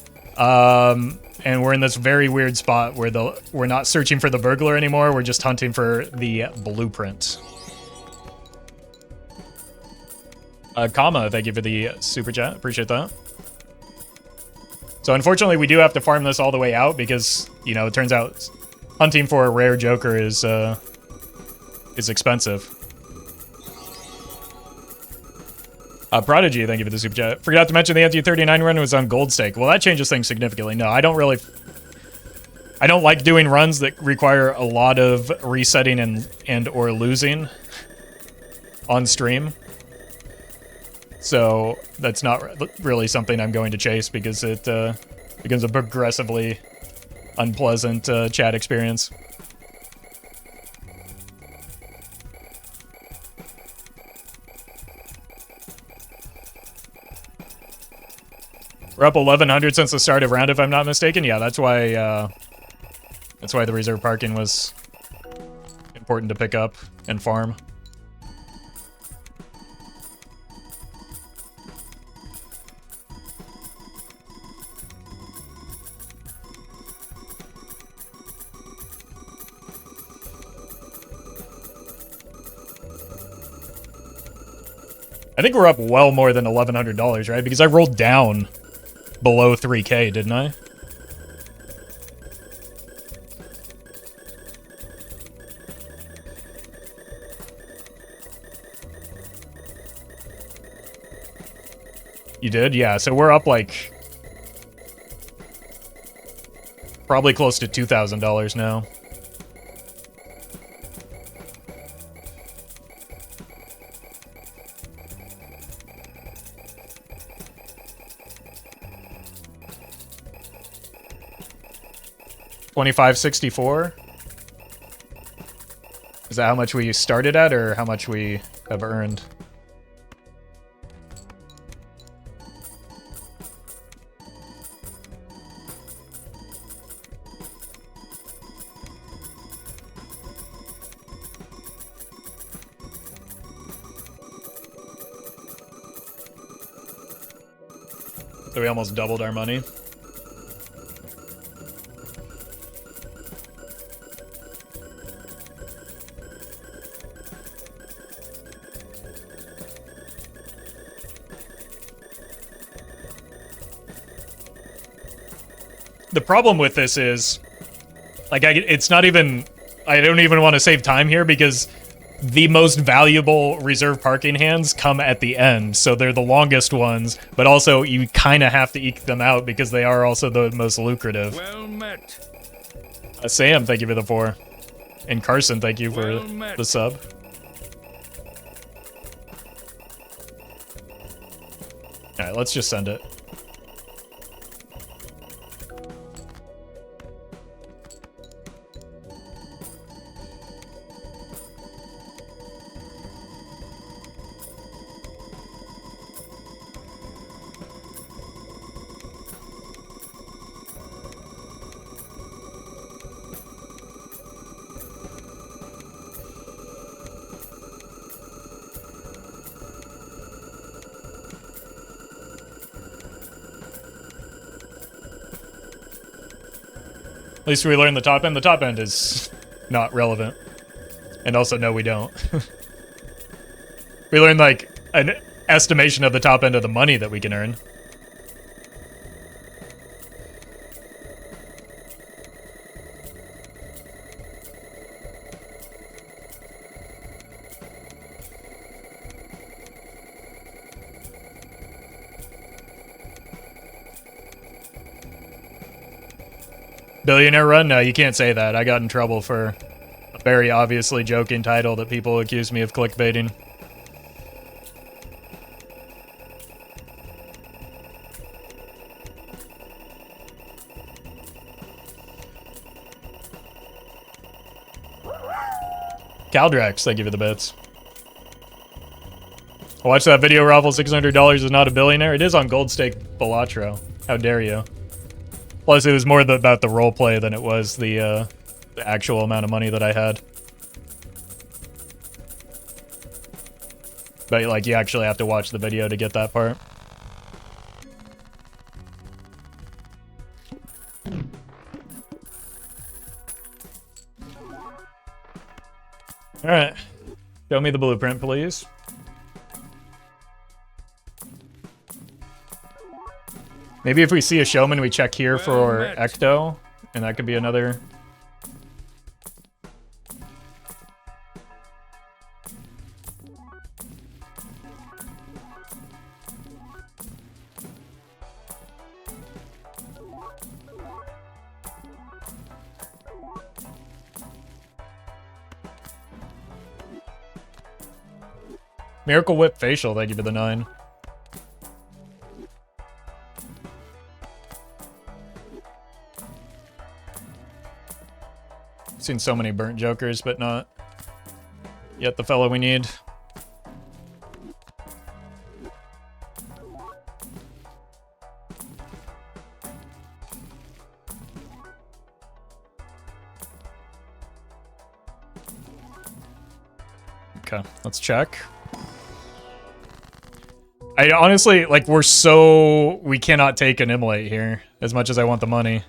And we're in this very weird spot where we're not searching for the burglar anymore. We're just hunting for the blueprint. Kama, thank you for the super chat. Appreciate that. So unfortunately, we do have to farm this all the way out because, you know, it turns out hunting for a rare Joker is expensive. Prodigy, thank you for the super chat. Forgot to mention the anti-39 run was on gold stake. Well, that changes things significantly. No, I don't like doing runs that require a lot of resetting and or losing on stream. So that's not really something I'm going to chase because it becomes a progressively unpleasant chat experience. We're up 1,100 since the start of round, if I'm not mistaken. Yeah, that's why the reserve parking was important to pick up and farm. I think we're up well more than $1,100, right? Because I rolled down below 3K, didn't I? You did? Yeah, so we're up like probably close to $2,000 now. $25.64. Is that how much we started at, or how much we have earned? So we almost doubled our money. The problem with this is, like, it's not even... I don't even want to save time here because the most valuable reserve parking hands come at the end, so they're the longest ones, but also you kind of have to eke them out because they are also the most lucrative. Well met. Sam, thank you for the 4. And Carson, thank you for the sub. Alright, let's just send it. At least we learned the top end. The top end is not relevant. And also, no, we don't. We learned, like, an estimation of the top end of the money that we can earn. Billionaire run? No, you can't say that. I got in trouble for a very obviously joking title that people accused me of clickbaiting. Caldrex, thank you for the bits. Watch that video, Roffle. $600 is not a billionaire. It is on Gold Stake Balatro. How dare you? Plus, it was more about the roleplay than it was the actual amount of money that I had. But, like, you actually have to watch the video to get that part. Alright. Show me the blueprint, please. Maybe if we see a showman, we check here for Ecto, and that could be another... Miracle Whip Facial, thank you for the 9. Seen so many burnt jokers, but not yet the fellow we need. Okay, let's check. I honestly, like, we cannot take an immolate here, as much as I want the money.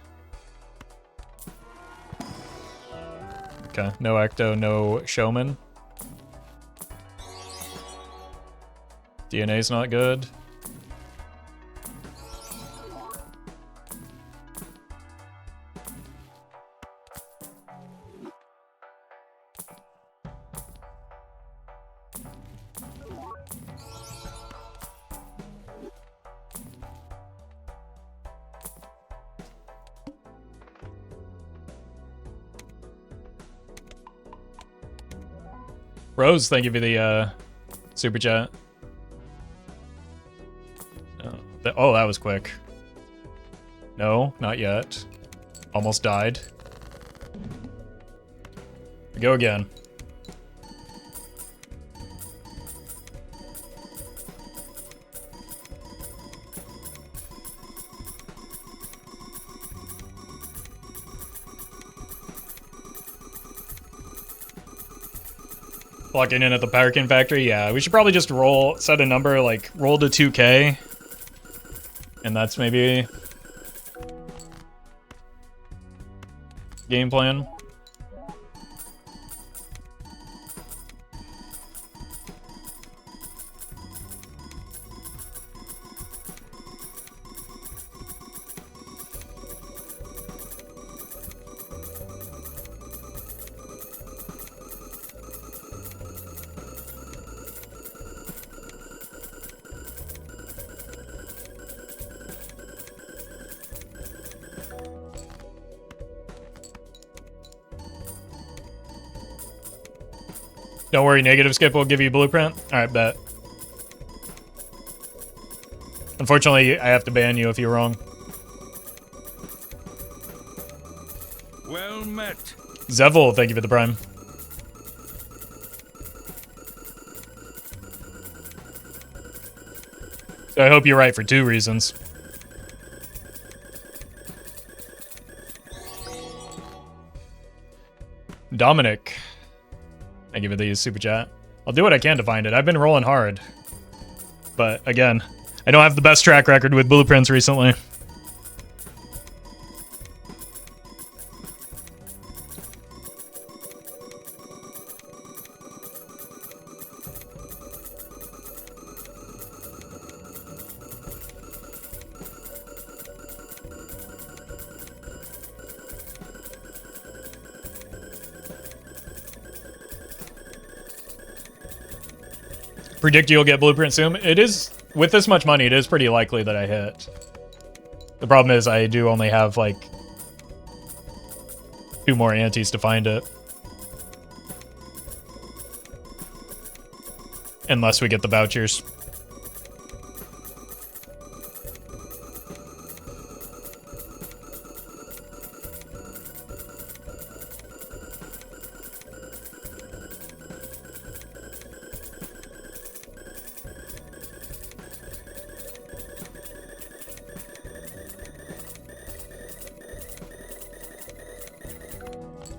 Okay, no Ecto, no Showman. DNA's not good. Rose, thank you for the super chat. Oh, that was quick. No, not yet. Almost died. Go again. Locking in at the Power King factory? Yeah, we should probably just set a number, like, roll to 2K. And that's maybe... game plan. Don't worry, negative skip will give you blueprint. Alright, bet. Unfortunately, I have to ban you if you're wrong. Well met. Zevil, thank you for the prime. So I hope you're right for 2 reasons. Dominic, thank you for the super chat. I'll do what I can to find it. I've been rolling hard. But again, I don't have the best track record with blueprints recently. Predict you'll get blueprint soon. It is, with this much money, it is pretty likely that I hit. The problem is I do only have like 2 more antes to find it. Unless we get the vouchers.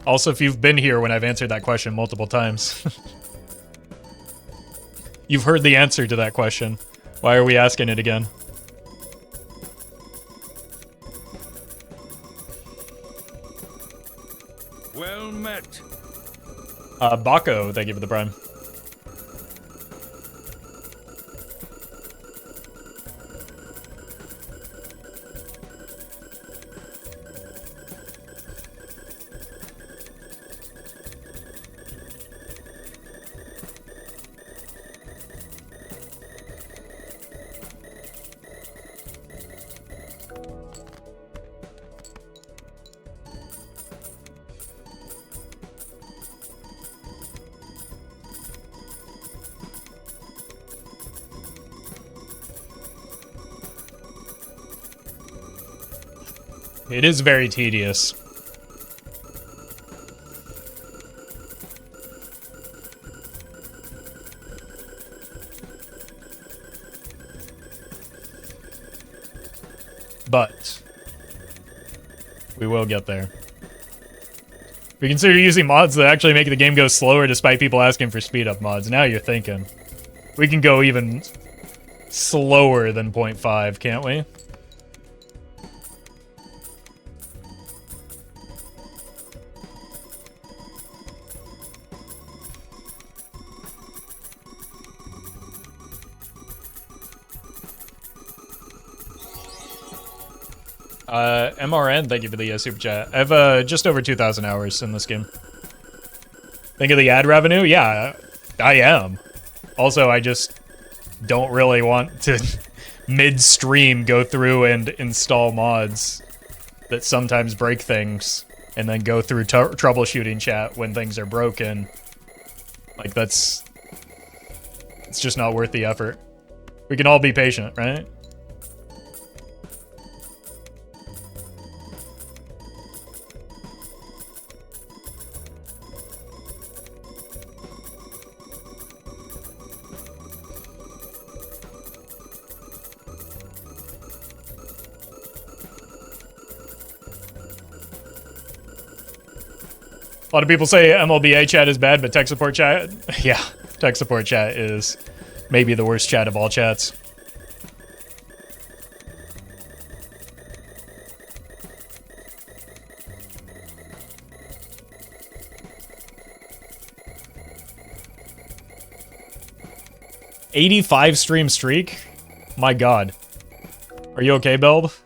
Also, if you've been here when I've answered that question multiple times, you've heard the answer to that question. Why are we asking it again? Well met. Baco, thank you for the prime. It is very tedious. But we will get there. We consider using mods that actually make the game go slower despite people asking for speed up mods. Now you're thinking. We can go even slower than 0.5, can't we? MRN, thank you for the super chat. I have just over 2,000 hours in this game. Think of the ad revenue? Yeah, I am. Also, I just don't really want to mid-stream go through and install mods that sometimes break things and then go through troubleshooting chat when things are broken. Like, it's just not worth the effort. We can all be patient, right? A lot of people say MLBA chat is bad, but tech support chat, yeah, tech support chat is maybe the worst chat of all chats. '85 stream streak? My God. Are you okay, Belb?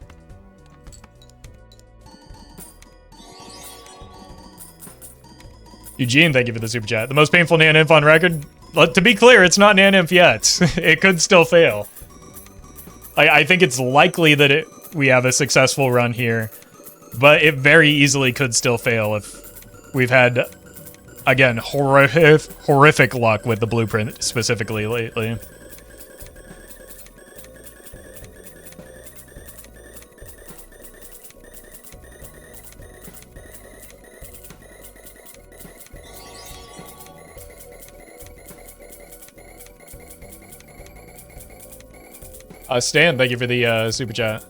Eugene, thank you for the super chat. The most painful naneinf on record? To be clear, it's not naneinf yet. It could still fail. I think it's likely that we have a successful run here, but it very easily could still fail if we've had, again, horrific luck with the blueprint specifically lately. Stan, thank you for the super chat.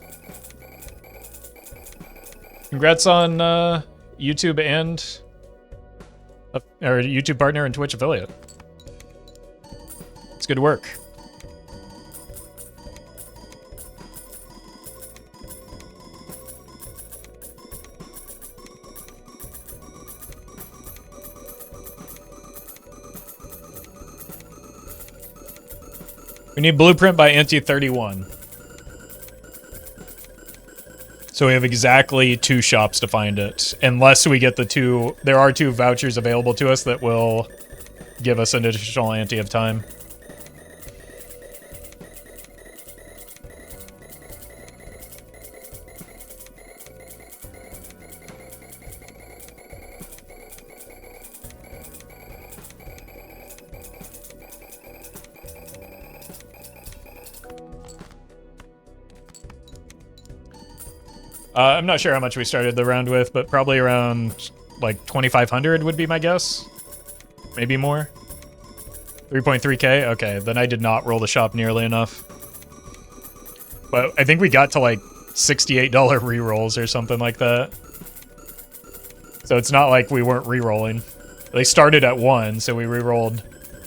Congrats on YouTube and or YouTube partner and Twitch affiliate. It's good work. We need blueprint by ante 31. So we have exactly 2 shops to find it. Unless we get the 2... There are 2 vouchers available to us that will give us an additional ante of time. I'm not sure how much we started the round with, but probably around like 2,500 would be my guess. Maybe more. 3.3k? Okay, then I did not roll the shop nearly enough. But I think we got to like $68 rerolls or something like that. So it's not like we weren't rerolling. They started at 1, so we rerolled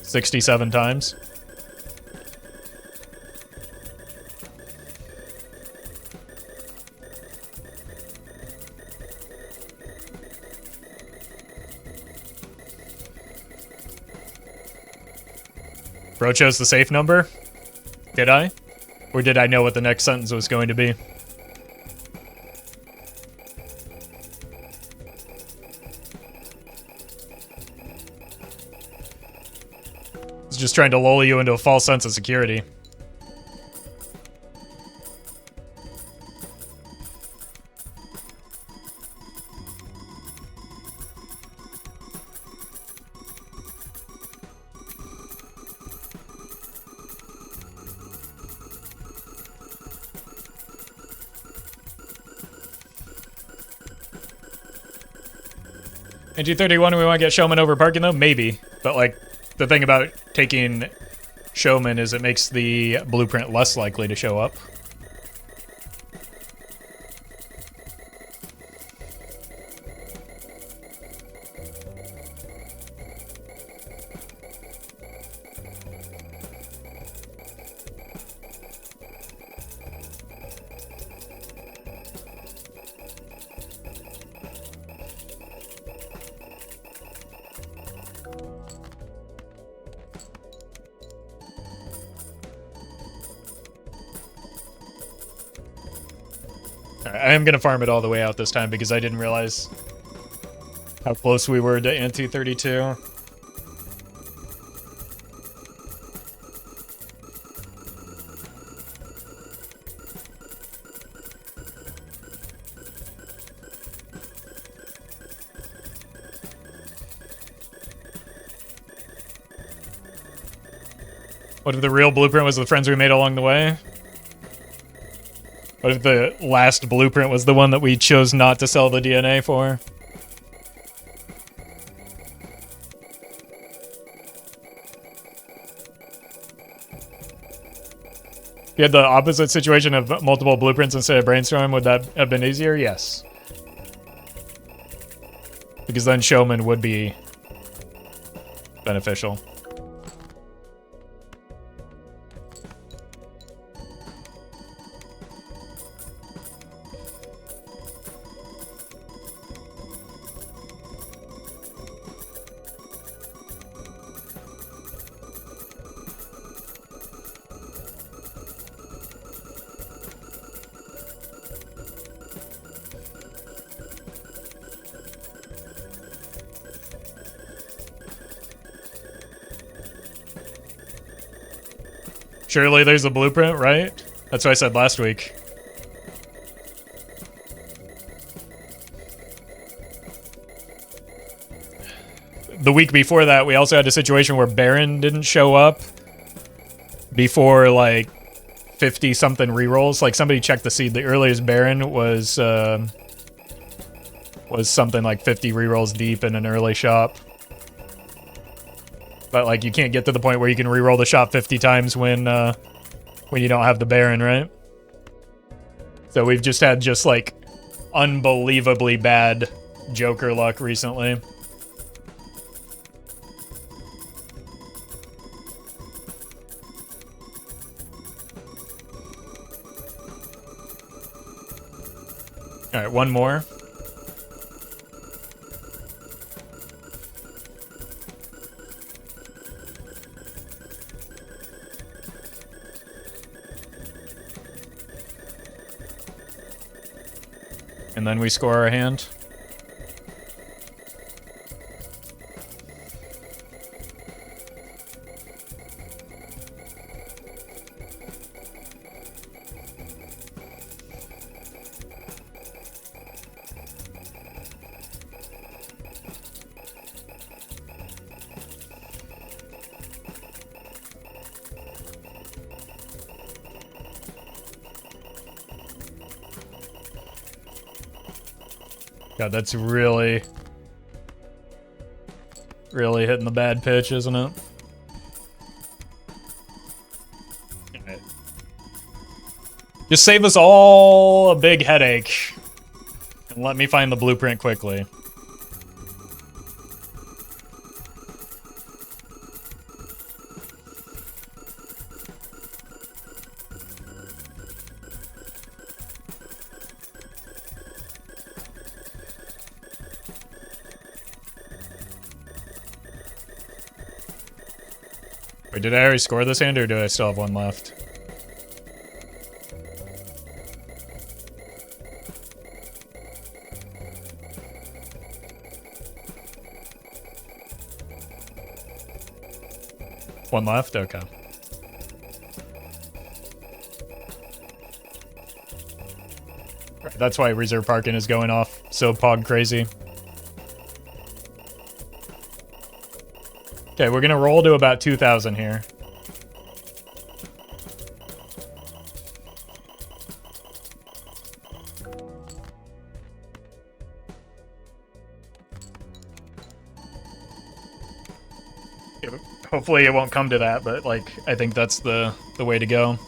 67 times. Bro chose the safe number? Did I? Or did I know what the next sentence was going to be? It's just trying to lull you into a false sense of security. In G31, we want to get Showman over Parking, though? Maybe. But, like, the thing about taking Showman is it makes the blueprint less likely to show up. I am going to farm it all the way out this time because I didn't realize how close we were to ante 32. What if the real blueprint was the friends we made along the way? What if the last blueprint was the one that we chose not to sell the DNA for? If you had the opposite situation of multiple blueprints instead of brainstorm, would that have been easier? Yes. Because then Showman would be beneficial. Surely there's a blueprint, right? That's what I said last week. The week before that, we also had a situation where Baron didn't show up before, like, 50-something rerolls. Like, somebody checked the seed. The earliest Baron was something like 50 rerolls deep in an early shop. But, like, you can't get to the point where you can reroll the shop 50 times when when you don't have the Baron, right? So we've just had like unbelievably bad Joker luck recently. All right, one more. And then we score our hand. God, that's really hitting the bad pitch, isn't it? Right. Just save us all a big headache. And let me find the blueprint quickly. Wait, did I already score this hand, or do I still have one left? One left? Okay. Right, that's why reserve parking is going off so pog crazy. Okay, we're gonna roll to about 2,000 here. Hopefully it won't come to that, but like I think that's the way to go.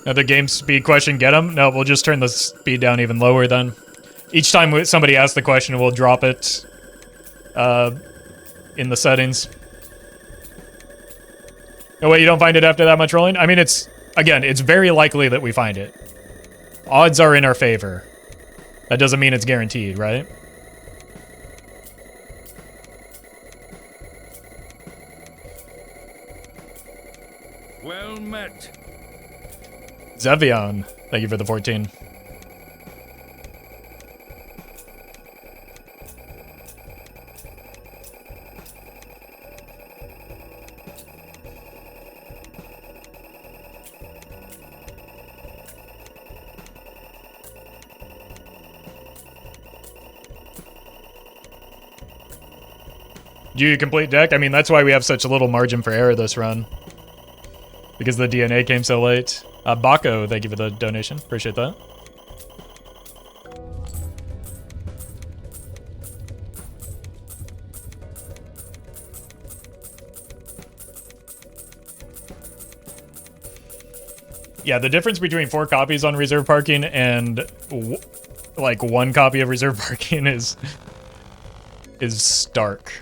Another game speed question, get them? No, we'll just turn the speed down even lower then. Each time somebody asks the question, we'll drop it in the settings. No way you don't find it after that much rolling? I mean, again, it's very likely that we find it. Odds are in our favor. That doesn't mean it's guaranteed, right? Well met. Zevion, thank you for the 14. Do you complete deck? I mean, that's why we have such a little margin for error this run. Because the DNA came so late. Bako, thank you for the donation. Appreciate that. Yeah, the difference between 4 copies on reserve parking and like 1 copy of reserve parking is stark.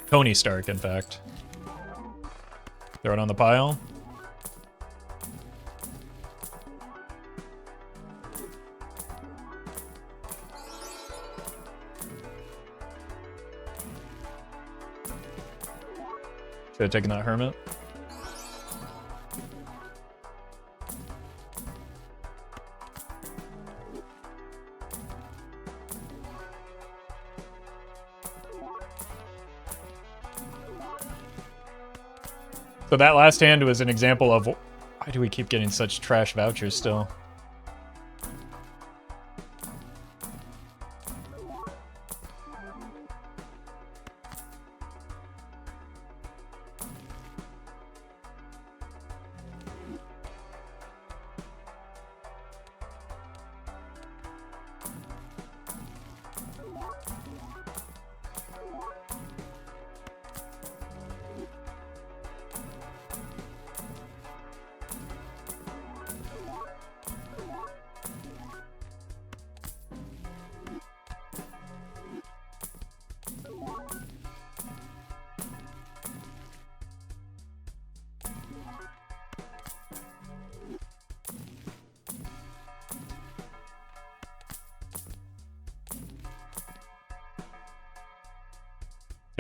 Tony Stark, in fact. Throw it on the pile. Should have taken that hermit. So that last hand was an example of why do we keep getting such trash vouchers still?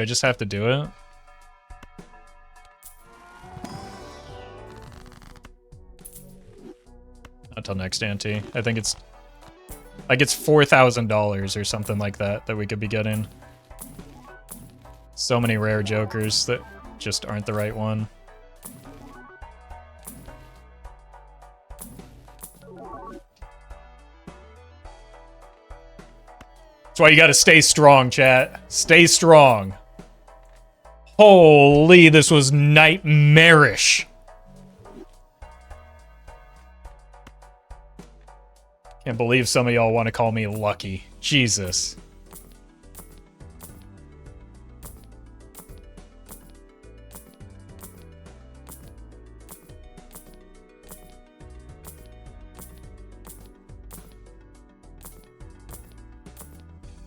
I just have to do it? Until next ante. I think it's like it's $4,000 or something like that that we could be getting. So many rare jokers that just aren't the right one. That's why you gotta stay strong, chat. Stay strong. Holy, this was nightmarish. Can't believe some of y'all want to call me lucky. Jesus.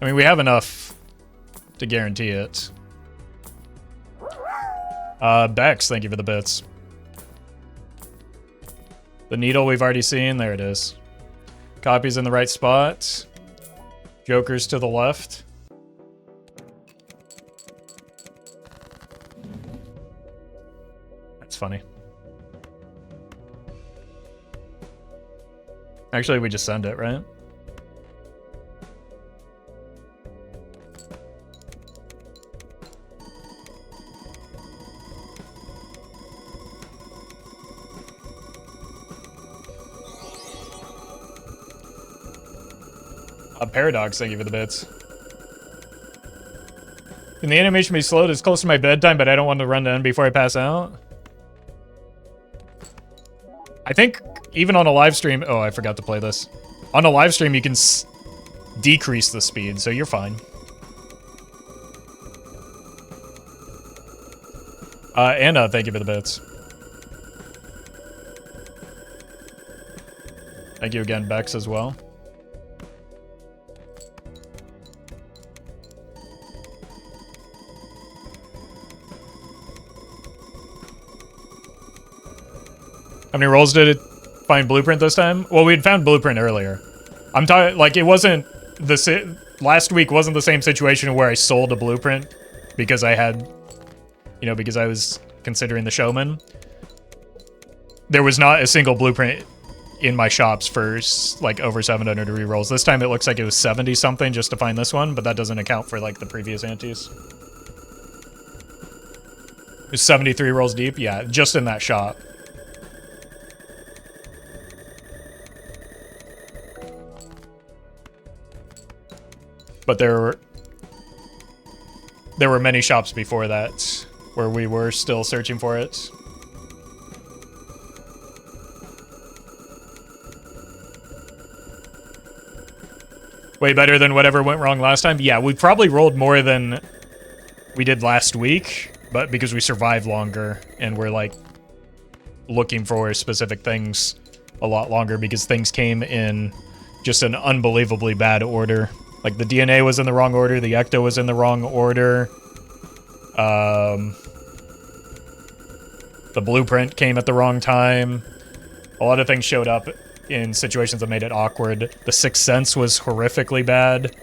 I mean, we have enough to guarantee it. Bex, thank you for the bits. The needle we've already seen. There it is. Copies in the right spot. Jokers to the left. That's funny. Actually, we just send it, right? Paradox, thank you for the bits. Can the animation be slowed? It's close to my bedtime, but I don't want to run to end before I pass out. I think even on a live stream... Oh, I forgot to play this. On a live stream, you can decrease the speed, so you're fine. Anna, thank you for the bits. Thank you again, Bex, as well. How many rolls did it find Blueprint this time? Well, we had found Blueprint earlier. I'm talking, like, it wasn't the... Last week wasn't the same situation where I sold a Blueprint because I had... You know, because I was considering the showman. There was not a single Blueprint in my shops for, like, over 700 rerolls. This time it looks like it was 70-something just to find this one, but that doesn't account for, like, the previous antes. It's 73 rolls deep? Yeah, just in that shop. But there were many shops before that where we were still searching for it. Way better than whatever went wrong last time? Yeah, we probably rolled more than we did last week, but because we survived longer and we're like looking for specific things a lot longer because things came in just an unbelievably bad order. Like, the DNA was in the wrong order, the ecto was in the wrong order. The blueprint came at the wrong time. A lot of things showed up in situations that made it awkward. The Sixth Sense was horrifically bad.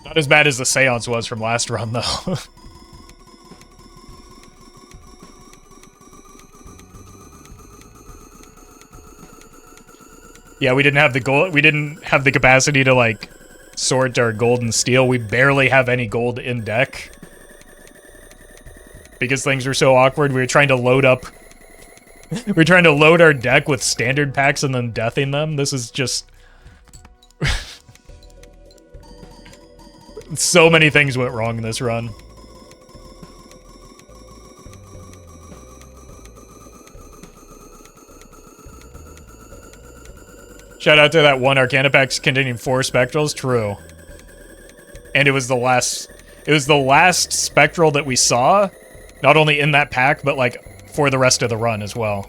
Not as bad as the Seance was from last run, though. Yeah, we didn't have the gold. We didn't have the capacity to, like, sort our gold and steel. We barely have any gold in deck. Because things were so awkward, we were trying to load up... we were trying to load our deck with standard packs and then deathing them. This is just... so many things went wrong in this run. Shout out to that one Arcana pack containing 4 Spectrals. True. And it was the last Spectral that we saw, not only in that pack, but like for the rest of the run as well.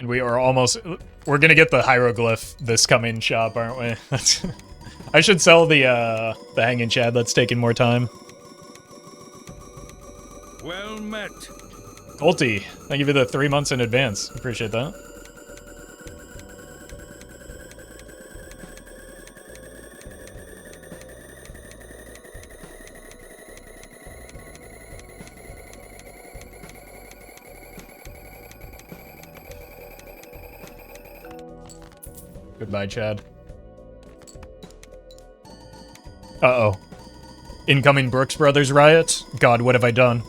And we are almost... We're gonna get the hieroglyph this coming shop, aren't we? I should sell the hanging chad. That's taking more time. Well met. Colty, thank you for the 3 months in advance. Appreciate that. Goodbye, Chad. Uh-oh. Incoming Brooks Brothers riot? God, what have I done?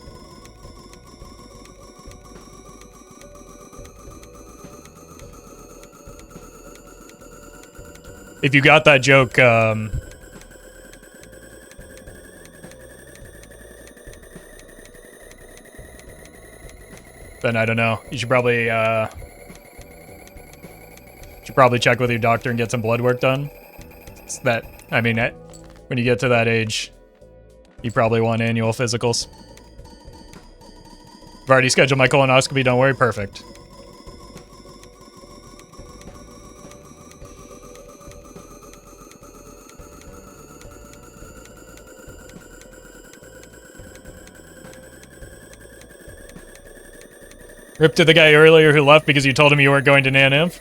If you got that joke, then I don't know. You should probably check with your doctor and get some blood work done. It's that, I mean, when you get to that age, you probably want annual physicals. I've already scheduled my colonoscopy, don't worry, perfect. Rip to the guy earlier who left because you told him you weren't going to naneinf.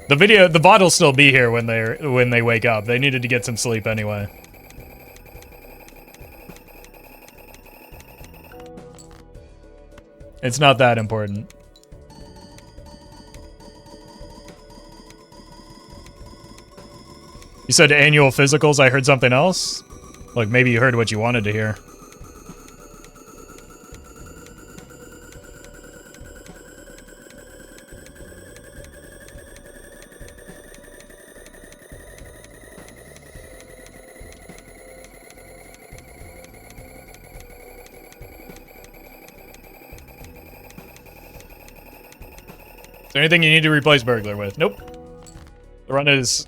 The bot will still be here when they wake up. They needed to get some sleep anyway. It's not that important. You said annual physicals, I heard something else? Like maybe you heard what you wanted to hear. Is there anything you need to replace burglar with? Nope. The run is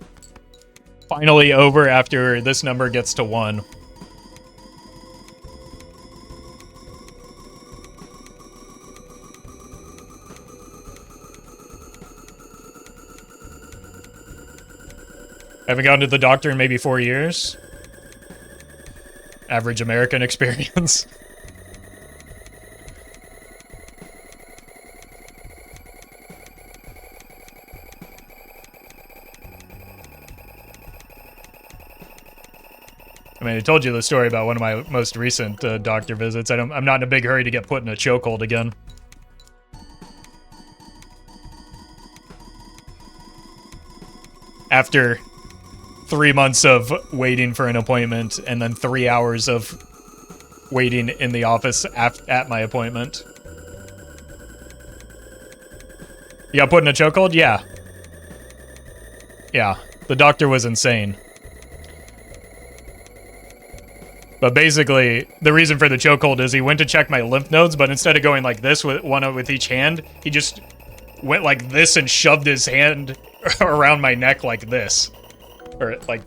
finally over after this number gets to 1. Haven't gone to the doctor in maybe 4 years. Average American experience. I mean, I told you the story about one of my most recent doctor visits. I'm not in a big hurry to get put in a chokehold again. After 3 months of waiting for an appointment and then 3 hours of waiting in the office at my appointment. You got put in a chokehold? Yeah. Yeah. The doctor was insane. But basically, the reason for the chokehold is he went to check my lymph nodes, but instead of going like this with one with each hand, he just went like this and shoved his hand around my neck like this. Or like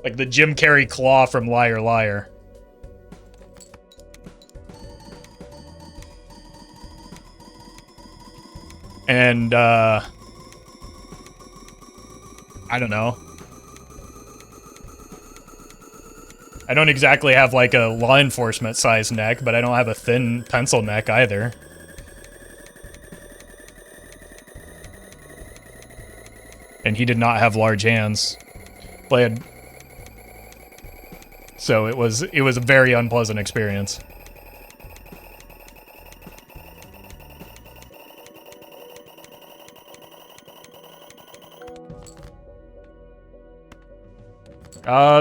the Jim Carrey claw from Liar Liar. And I don't know. I don't exactly have like a law enforcement size neck, but I don't have a thin pencil neck either. And he did not have large hands. So it was a very unpleasant experience.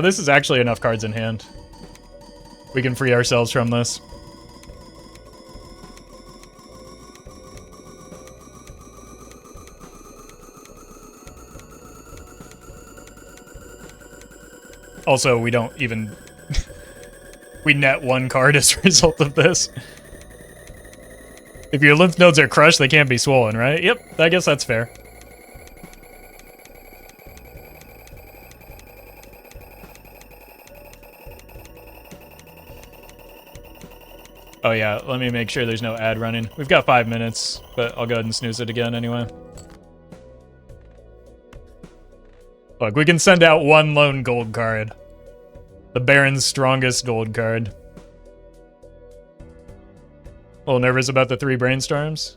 This is actually enough cards in hand. We can free ourselves from this. Also, we don't even... we net 1 card as a result of this. If your lymph nodes are crushed, they can't be swollen, right? Yep, I guess that's fair. Oh yeah, let me make sure there's no ad running. We've got 5 minutes, but I'll go ahead and snooze it again anyway. Look, we can send out one lone gold card. The Baron's strongest gold card. A little nervous about the 3 brainstorms.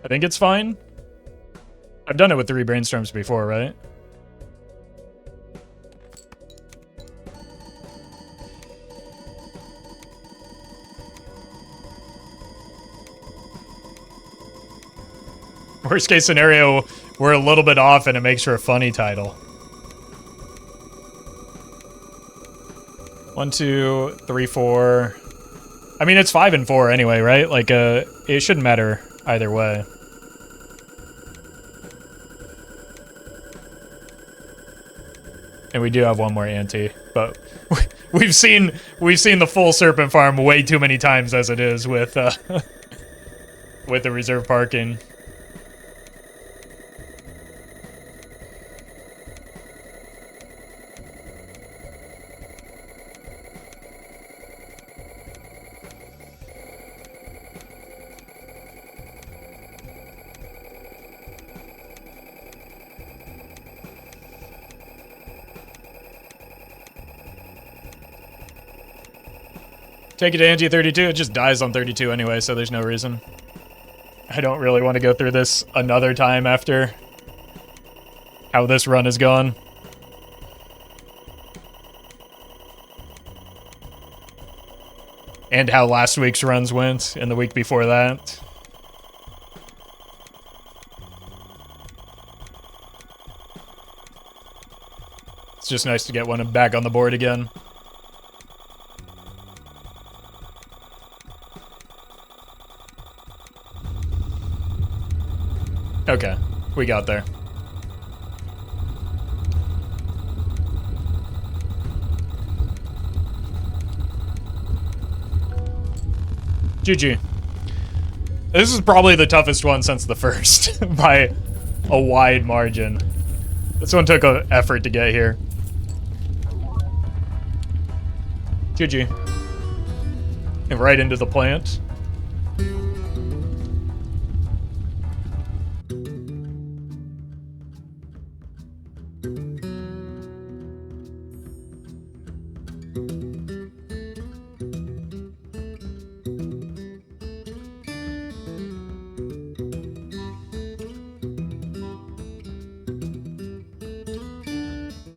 I think it's fine. I've done it with 3 brainstorms before, right? Worst case scenario, we're a little bit off and it makes for a funny title. 1, 2, 3, 4. I mean, it's 5 and 4 anyway, right? Like, it shouldn't matter either way. And we do have one more ante, but we've seen the full serpent farm way too many times as it is with with the reserve parking. Take it to ante 32, it just dies on 32 anyway, so there's no reason. I don't really want to go through this another time after how this run has gone. And how last week's runs went, and the week before that. It's just nice to get one back on the board again. Okay, we got there. GG. This is probably the toughest one since the first, by a wide margin. This one took an effort to get here. GG. And right into the plant.